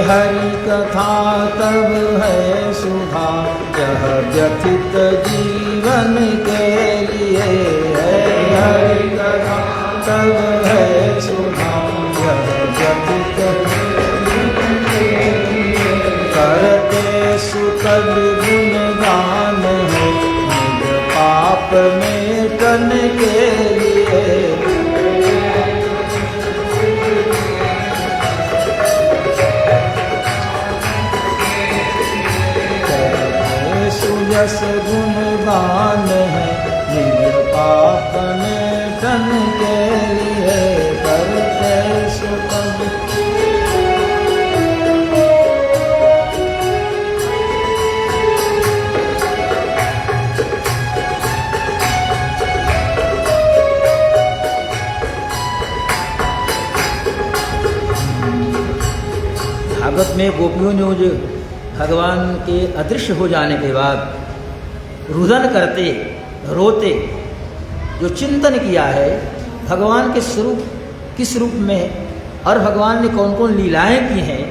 Speaker 3: हरि कथा तब है सुधा यह व्यथित जीवन के लिए। हरि कथा तब है सुधा यह व्यथित जीवन के लिए। करते सुखद गुणगान है निज पाप मेटन के लिए। यस गुणगान है निज पाप मेटन के लिए। करते सुखद भागवत में गोपियों ने जो भगवान के अदृश्य हो जाने के बाद रुदन करते रोते जो चिंतन किया है भगवान के स्वरूप किस रूप में और भगवान ने कौन कौन लीलाएं की हैं,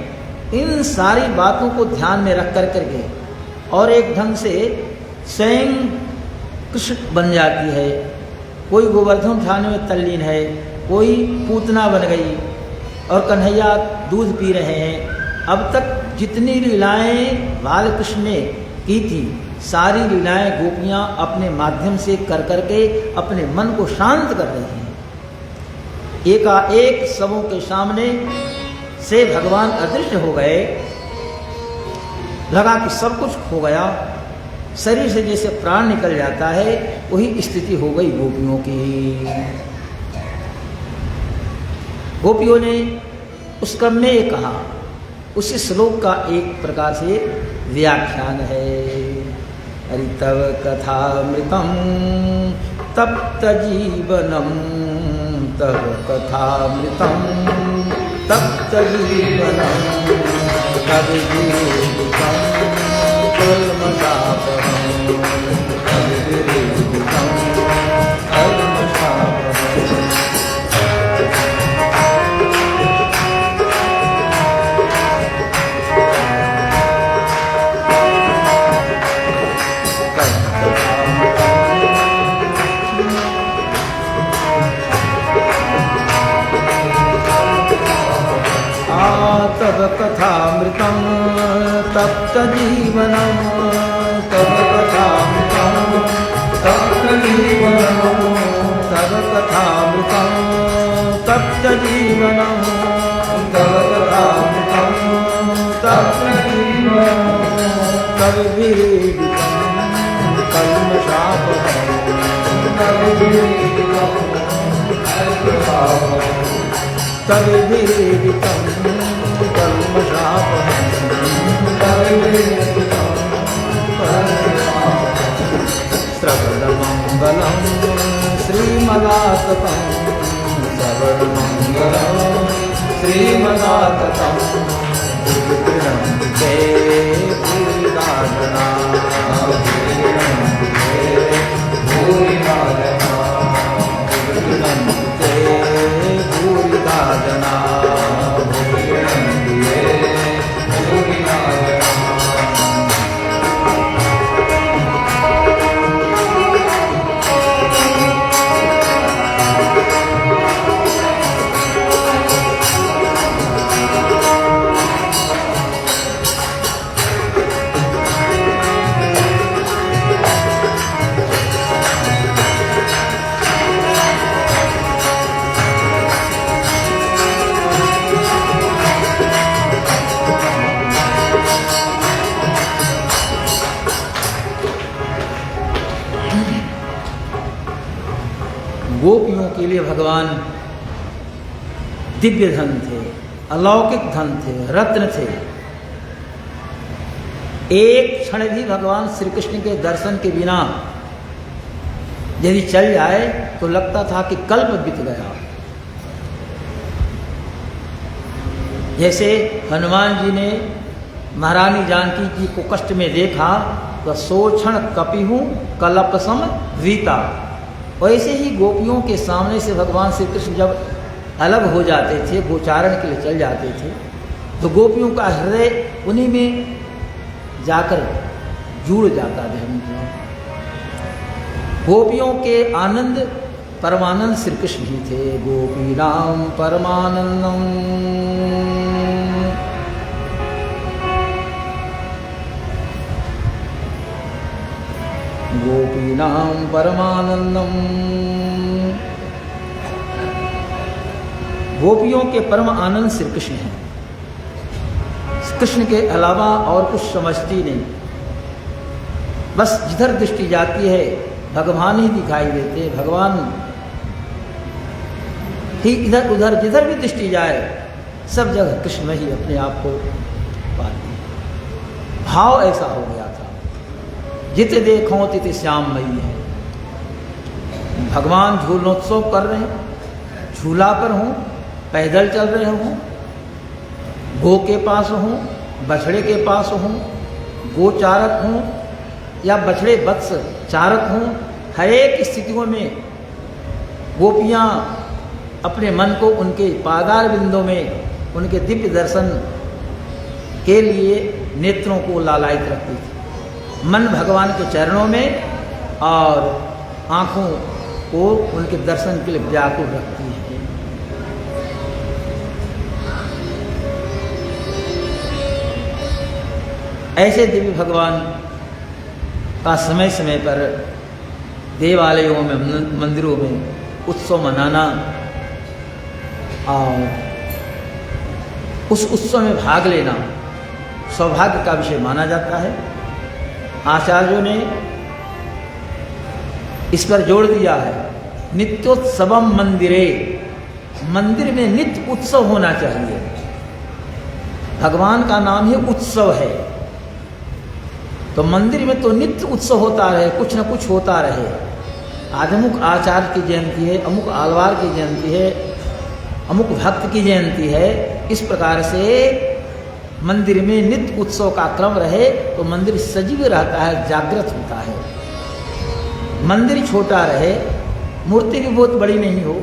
Speaker 3: इन सारी बातों को ध्यान में रख कर करके और एक ढंग से स्वयं कृष्ण बन जाती है। कोई गोवर्धन उठाने में तल्लीन है, कोई पूतना बन गई और कन्हैया दूध पी रहे हैं। अब तक जितनी लीलाएं बालकृष्ण ने की थी सारी लीलाएं गोपियां अपने माध्यम से कर करके अपने मन को शांत कर रही हैं। एकाएक सबों के सामने से भगवान अदृश्य हो गए, लगा कि सब कुछ खो गया, शरीर से जैसे प्राण निकल जाता है वही स्थिति हो गई गोपियों की। गोपियों ने उस क्रम में ये कहा, उस श्लोक का एक प्रकार से व्याख्यान है। हरि तव कथामृतम तप्त जीवनम, तव कथामृतम तप्त जीवनम, तव जीवितम कल्मषापहम्, तव विरहितम कल्मषापहम्। तव कथामृतं तप्त जीवनं, तव कथामृतं तप्त जीवनं, तव कथामृतं तप्त जीवनं, तव कथामृतं तप्त जीवनं, तव विरहितं तविधीरितं कल्मषापहं श्रवणमङ्गलं श्रीमदाततं श्रवणमङ्गलं श्रीमदाततं ते भूरिदाजना गोपियों के लिए भगवान दिव्य धन थे, अलौकिक धन थे, रत्न थे। एक क्षण भी भगवान श्री कृष्ण के दर्शन के बिना यदि चल जाए तो लगता था कि कल्प बीत गया। जैसे हनुमान जी ने महारानी जानकी जी को कष्ट में देखा तो सोक्षण कपिहु कल्प सम वीता, वैसे ही गोपियों के सामने से भगवान श्री कृष्ण जब अलग हो जाते थे, गोचारण के लिए चल जाते थे, तो गोपियों का हृदय उन्हीं में जाकर जुड़ जाता था। गोपियों के आनंद परमानंद श्री कृष्ण ही थे। गोपीनाम परमानंदम गोपीनाम परमानंदम, गोपियों के परम आनंद श्री कृष्ण हैं। कृष्ण के अलावा और कुछ समझती नहीं, बस जिधर दृष्टि जाती है भगवान ही दिखाई देते। भगवान ही इधर उधर जिधर भी दृष्टि जाए सब जगह कृष्ण में ही अपने आप को पाती। भाव ऐसा हो गया था, जिते देखो तिते श्याममयी है। भगवान झूलोत्सव कर रहे हैं, झूला पर हों, पैदल चल रहे हों, गो के पास हों, बछड़े के पास हों, गोचारक हों या बछड़े वत्स चारक हों, हर एक स्थितियों में गोपियाँ अपने मन को उनके पादार बिंदों में उनके दिव्य दर्शन के लिए नेत्रों को लालायित रखती थी। मन भगवान के चरणों में और आँखों को उनके दर्शन के लिए व्याकुल रखती है। ऐसे दिव्य भगवान का समय समय पर देवालयों में, मंदिरों में उत्सव मनाना और उस उत्सव में भाग लेना सौभाग्य का विषय माना जाता है। आचार्यों ने इस पर जोर दिया है, नित्योत्सवम मंदिरे, मंदिर में नित्य उत्सव होना चाहिए। भगवान का नाम ही उत्सव है, तो मंदिर में तो नित्य उत्सव होता रहे, कुछ न कुछ होता रहे। आज अमुक आचार्य की जयंती है, अमुक आलवार की जयंती है, अमुक भक्त की जयंती है। इस प्रकार से मंदिर में नित्य उत्सव का क्रम रहे तो मंदिर सजीव रहता है, जागृत होता है। मंदिर छोटा रहे, मूर्ति भी बहुत बड़ी नहीं हो,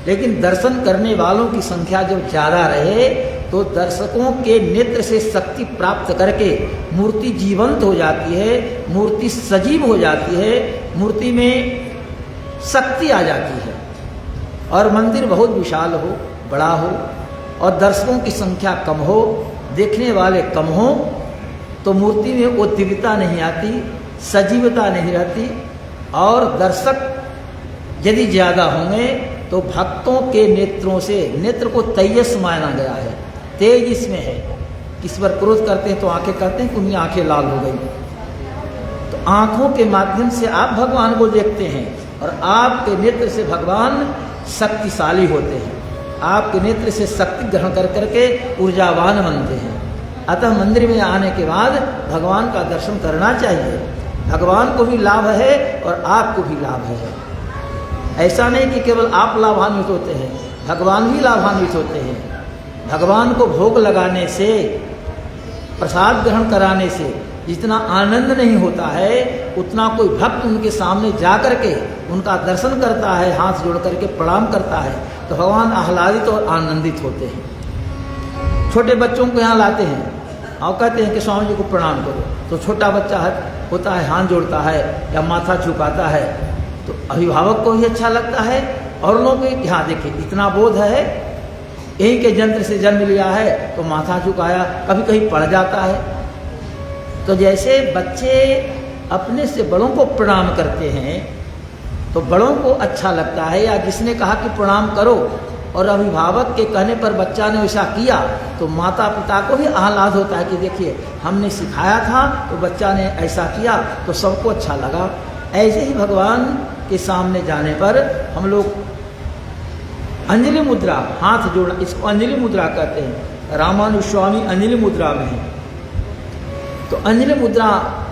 Speaker 3: लेकिन दर्शन करने वालों की संख्या जब ज़्यादा रहे तो दर्शकों के नेत्र से शक्ति प्राप्त करके मूर्ति जीवंत हो जाती है, मूर्ति सजीव हो जाती है, मूर्ति में शक्ति आ जाती है। और मंदिर बहुत विशाल हो, बड़ा हो और दर्शकों की संख्या कम हो, देखने वाले कम हो, तो मूर्ति में वो दिव्यता नहीं आती, सजीवता नहीं रहती। और दर्शक यदि ज़्यादा होंगे तो भक्तों के नेत्रों से, नेत्र को तेजस माना गया है, तेज इसमें है। किस पर क्रोध करते हैं तो आंखें कहते हैं कि उनकी आंखें लाल हो गई, तो आंखों के माध्यम से आप भगवान को देखते हैं और आपके नेत्र से भगवान शक्तिशाली होते हैं, आपके नेत्र से शक्ति ग्रहण कर करके ऊर्जावान बनते हैं। अतः मंदिर में आने के बाद भगवान का दर्शन करना चाहिए। भगवान को भी लाभ है और आपको भी लाभ है। ऐसा नहीं कि केवल आप लाभान्वित होते हैं, भगवान भी लाभान्वित होते हैं। भगवान को भोग लगाने से, प्रसाद ग्रहण कराने से जितना आनंद नहीं होता है, उतना कोई भक्त उनके सामने जा करके उनका दर्शन करता है, हाथ जोड़ करके प्रणाम करता है, तो भगवान आह्लादित और आनंदित होते हैं। छोटे बच्चों को यहाँ लाते हैं और कहते हैं कि स्वामी जी को प्रणाम करो, तो छोटा बच्चा होता है हाथ जोड़ता है या माथा झुकाता है, तो अभिभावक को भी अच्छा लगता है और लोगों को यहाँ देखिए इतना बोध है, यहीं के यंत्र से जन्म लिया है तो माथा झुकाया, कभी कहीं पड़ जाता है। तो जैसे बच्चे अपने से बड़ों को प्रणाम करते हैं तो बड़ों को अच्छा लगता है, या जिसने कहा कि प्रणाम करो और अभिभावक के कहने पर बच्चा ने वैसा किया तो माता पिता को भी आह्लाद होता है कि देखिए हमने सिखाया था तो बच्चा ने ऐसा किया तो सबको अच्छा लगा। ऐसे ही भगवान के सामने जाने पर हम लोग अंजलि मुद्रा, हाथ जोड़ना, इसको अंजलि मुद्रा कहते हैं। रामानुज स्वामी अंजलि मुद्रा में है, तो अंजलि मुद्रा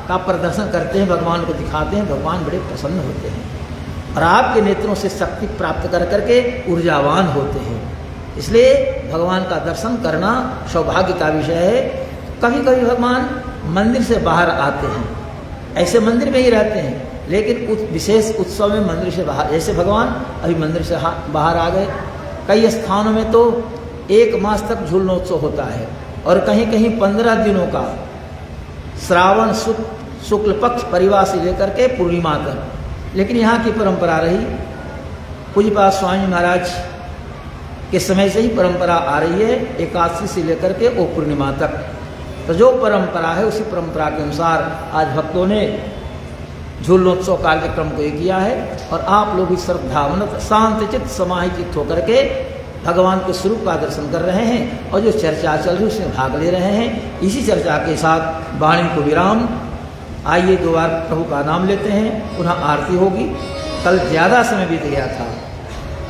Speaker 3: का प्रदर्शन करते हैं, भगवान को दिखाते हैं, भगवान बड़े प्रसन्न होते हैं और आपके नेत्रों से शक्ति प्राप्त कर करके ऊर्जावान होते हैं। इसलिए भगवान का दर्शन करना सौभाग्य का विषय है। कभी कभी भगवान मंदिर से बाहर आते हैं, ऐसे मंदिर में ही रहते हैं, लेकिन विशेष उत्सव में मंदिर से बाहर, जैसे भगवान अभी मंदिर से बाहर आ गए। कई स्थानों में तो 1 मास तक झूलनोत्सव होता है और कहीं कहीं 15 दिनों का, श्रावण शुक्ल पक्ष परिवार से लेकर के पूर्णिमा तक। लेकिन यहाँ की परंपरा रही, पूज्यपाद स्वामी महाराज के समय से ही परंपरा आ रही है, एकादशी से लेकर के वो पूर्णिमा तक। तो जो परंपरा है उसी परंपरा के अनुसार आज भक्तों ने झूलनोत्सव कार्यक्रम को ये किया है और आप लोग भी श्रद्धावनत शांत चित्त समाहित चित्त होकर के भगवान के स्वरूप का दर्शन कर रहे हैं और जो चर्चा चल रही है उसमें भाग ले रहे हैं। इसी चर्चा के साथ वाणी को विराम। आइए 2 बार प्रभु का नाम लेते हैं, पुनः आरती होगी। कल ज़्यादा समय बीत गया था,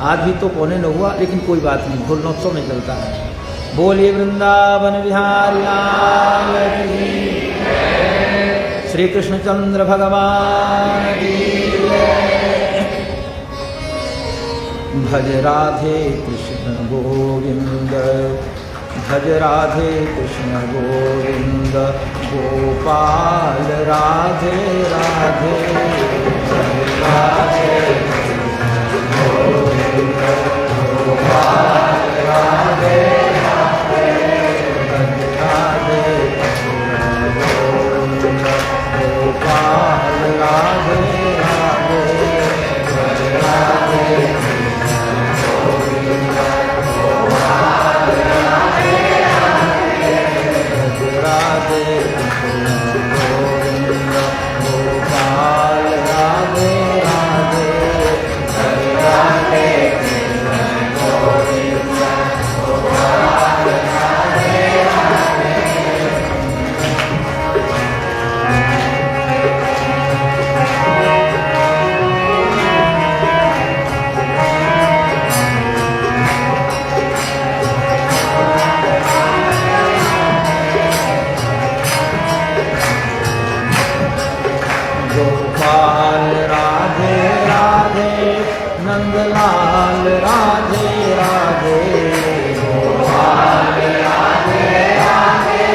Speaker 3: आज भी तो 9:15 हुआ, लेकिन कोई बात नहीं, झूलनोत्सव में चलता है। बोलिए वृंदावन बिहारी लाल की, श्री कृष्णचंद्र भगवान की जय। भज राधे कृष्ण गोविंद, भज राधे कृष्ण गोविंद, गोपाल राधे राधे, भज राधे कृष्ण गोविंद, गोपाल राधे राधे, भज राधे कृष्ण गोविंद, गोपाल राधे राधे, भज राधे कृष्ण गोविंद, गोपाल राधे राधे, भज राधे कृष्ण गोविंद, गोपाल राधे राधे, भज राधे कृष्ण गोविंद, गोपाल राधे राधे। गोपाल राधे राधे, नंदलाल राधे राधे, गोपाल राधे राधे,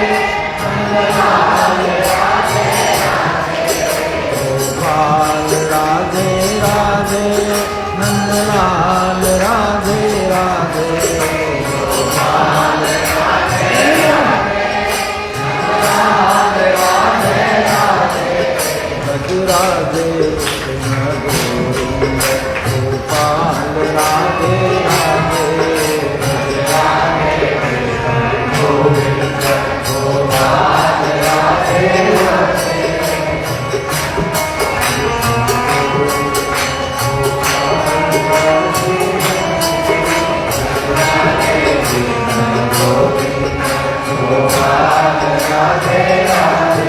Speaker 3: नंदलाल राधे राधे, गोपाल राधे राधे, नंदलाल राधे राधे, गोपाल राधे राधे, नंदलाल राधे राधे, भज राधे कृष्ण गोविंद, गोपाल राधे राधे, भज राधे कृष्ण गोविंद, गोपाल राधे राधे।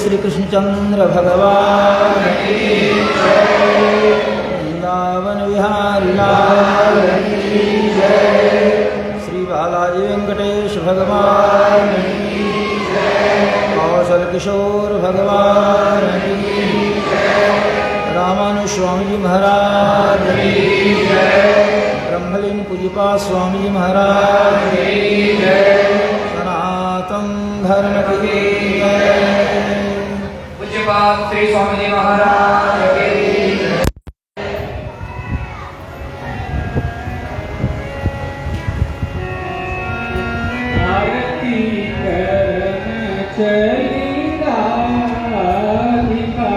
Speaker 3: श्री कृष्णचंद्र भगवान की जय, वृंदावन विहारी लाल की जय, श्री बालाजी वेंकटेश भगवान की जय, कौशल किशोर भगवान की जय, रामानुज स्वामी जी महाराज की जय, ब्रह्मलीन पूज्यपाद स्वामी जी महाराज की जय, सनातन धर्म की जय,
Speaker 2: पूज्यपाद श्री स्वामी जी महाराज की जय।
Speaker 4: आरती करन चली राधिका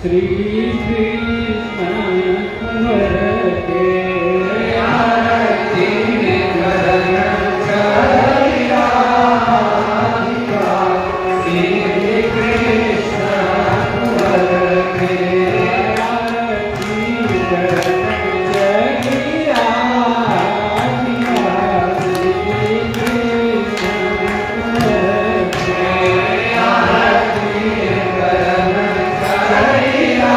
Speaker 4: श्री कृष्ण कुंवर के
Speaker 2: आरती करण करिया श्री कृष्ण कुंवर के
Speaker 4: आरती करण करिया श्री कृष्ण कुंवर के
Speaker 2: आरती करण करिया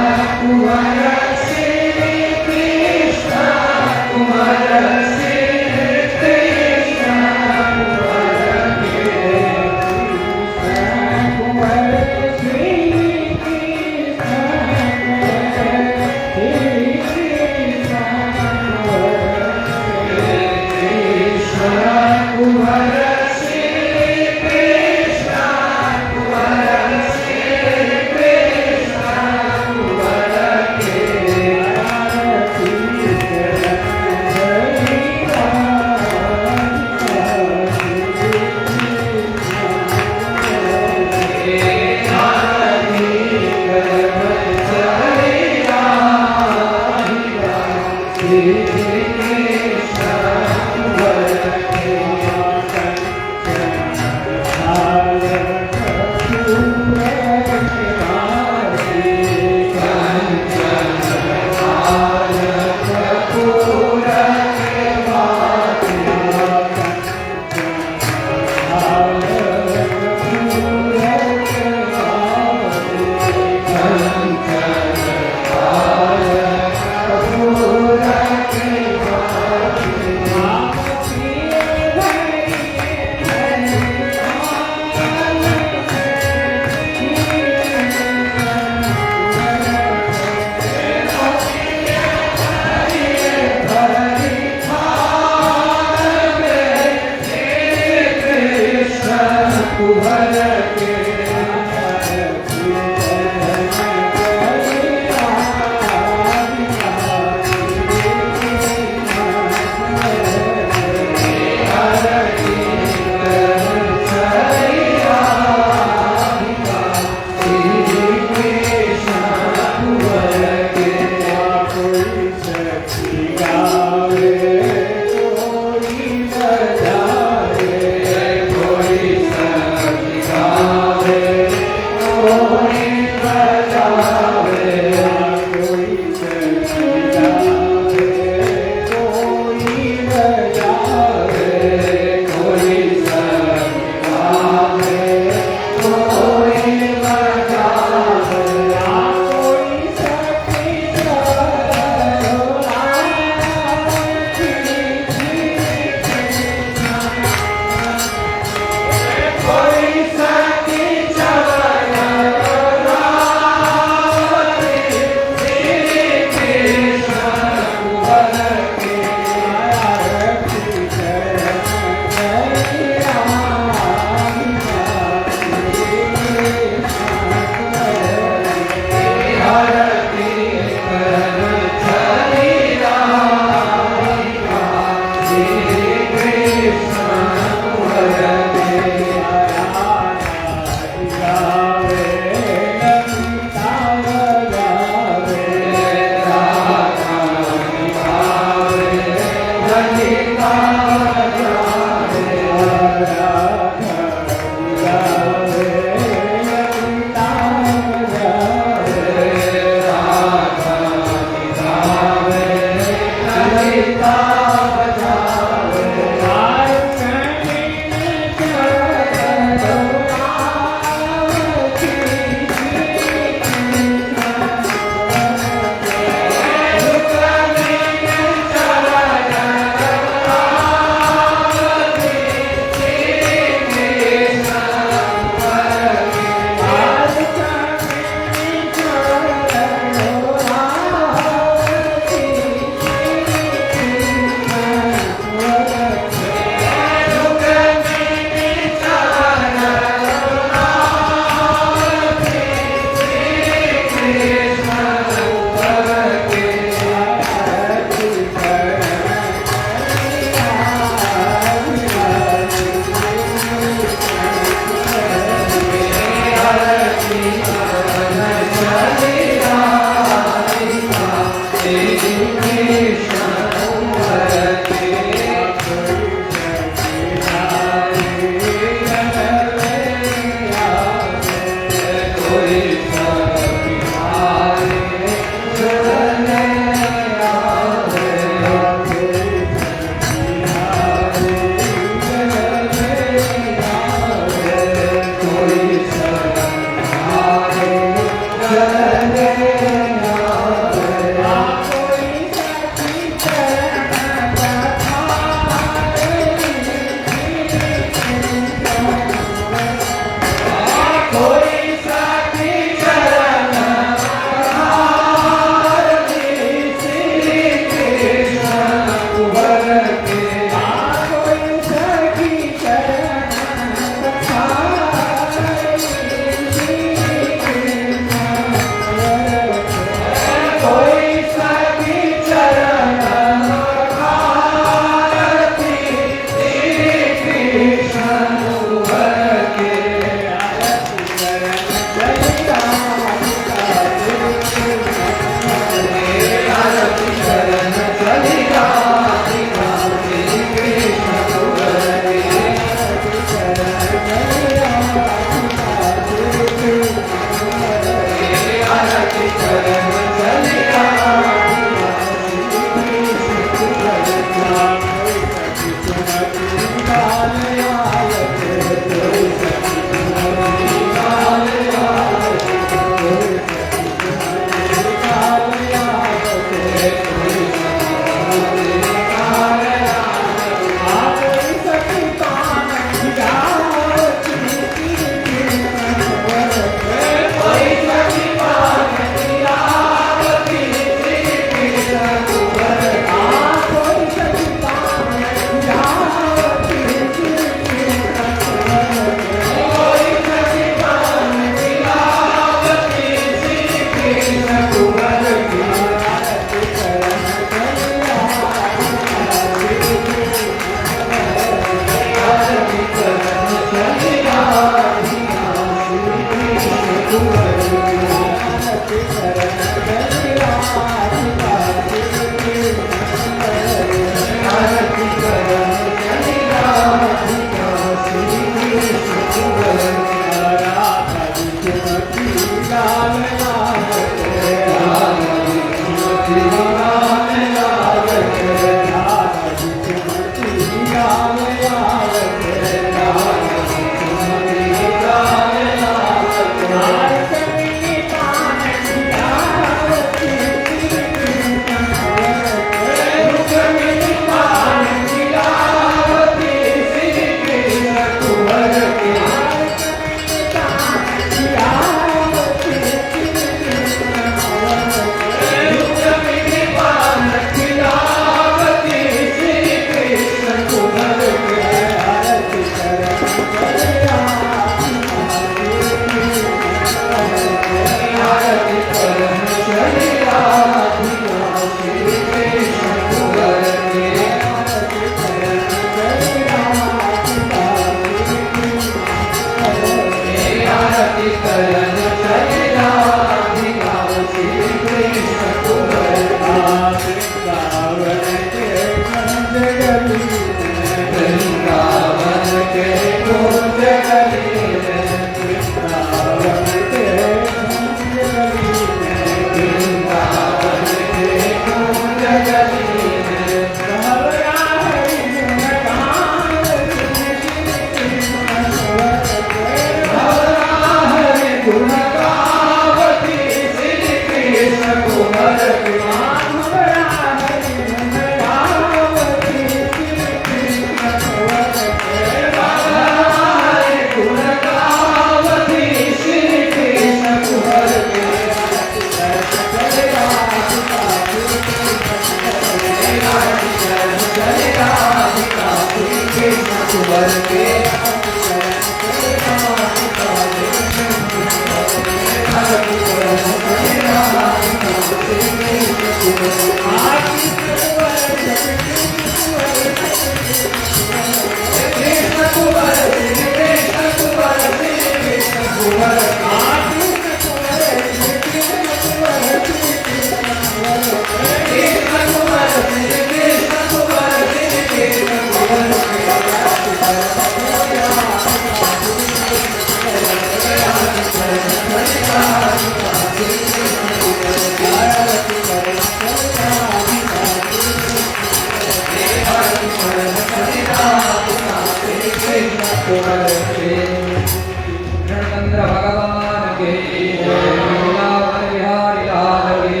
Speaker 2: रणचंद्र भगवान के वृंदावन बिहारी लाल के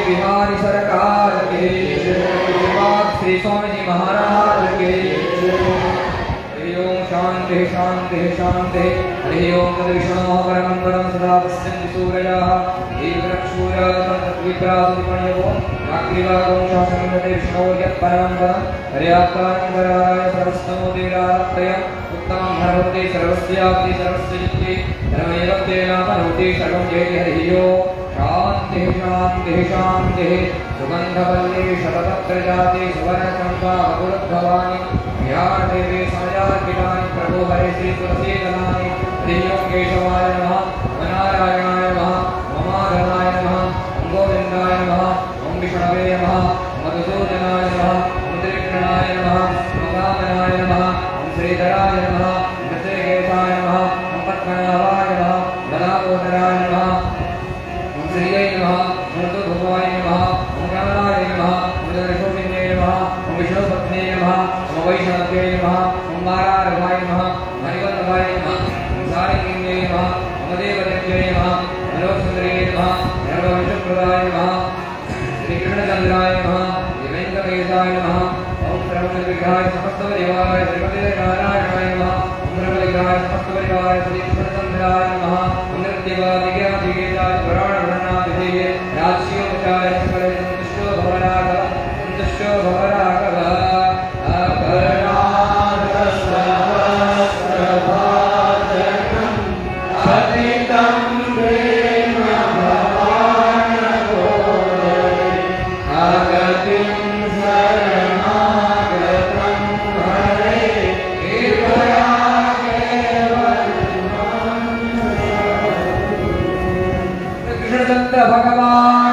Speaker 2: बिहारी सरकार के श्री स्वामी जी महाराज के हरि ओम शांति शांति शांति हरि ओम विष्णु परम परम सदा पश्यन्ति सूर्यः दीर्घचक्षुर्विप्रासुपण्यवो अग्निवागं शासनमते विष्णो यत्परमं पदं हरियात्तारंगराय सरस्तमोदीरात्रयम् उत्तमं भगवते सर्वस्यापि सर्वस्य जित्ते धर्मैव तेनापनोति सर्वं जयति हरिः ओम् शान्तिः शान्तिः शान्तिः सुगन्धवल्ली शतपत्रजाति सुवर्णचम्पा बकुलभवानि ध्यानदेवे समयार्पितानि प्रभो हरे श्री तुलसीदलानि हरिः ओम् केशवाय नमः नारायणाय नमः ममाधवाय नमः ओं गोविन्दाय नमः ओं विष्णवे नमः मधुसूदनाय नमः ओं त्रिविक्रमाय नमः ओं वामनाय नमः ओं श्रीधराय नमः ओं मृत्यकेशाय नमः ओं पद्मनाभाय नमः गदाधराय नमः ओं श्रीयै नमः ओं ऋतुभुवाय नमः ओं कमलाय नमः ओं ऋषोभिन्ये नमः ओं विष्णुपत्न्ये नमः ओं वैष्णव्ये नमः नमः सोमवारारभाय नमः हरिवल्लभाय नमः संसारिके नमः अमदेवदेव्यै नमः मनोसुन्दरे नमः सर्वविष्णुप्रदाय नमः श्रीकृष्णचन्द्राय नमः देवेन्द्रवेदाय नमः ओम सर्वविघ्नाय समस्तपरिवाराय श्रीमते नारायणाय नमः ओम सर्वविघ्नाय समस्तपरिवाराय श्रीकृष्णचन्द्राय नमः ओम निर्देवादिज्ञादिगेताय पुराणवर्णनादिदेये राजस्योपचाय सकले संतुष्टो भवराघव भगवान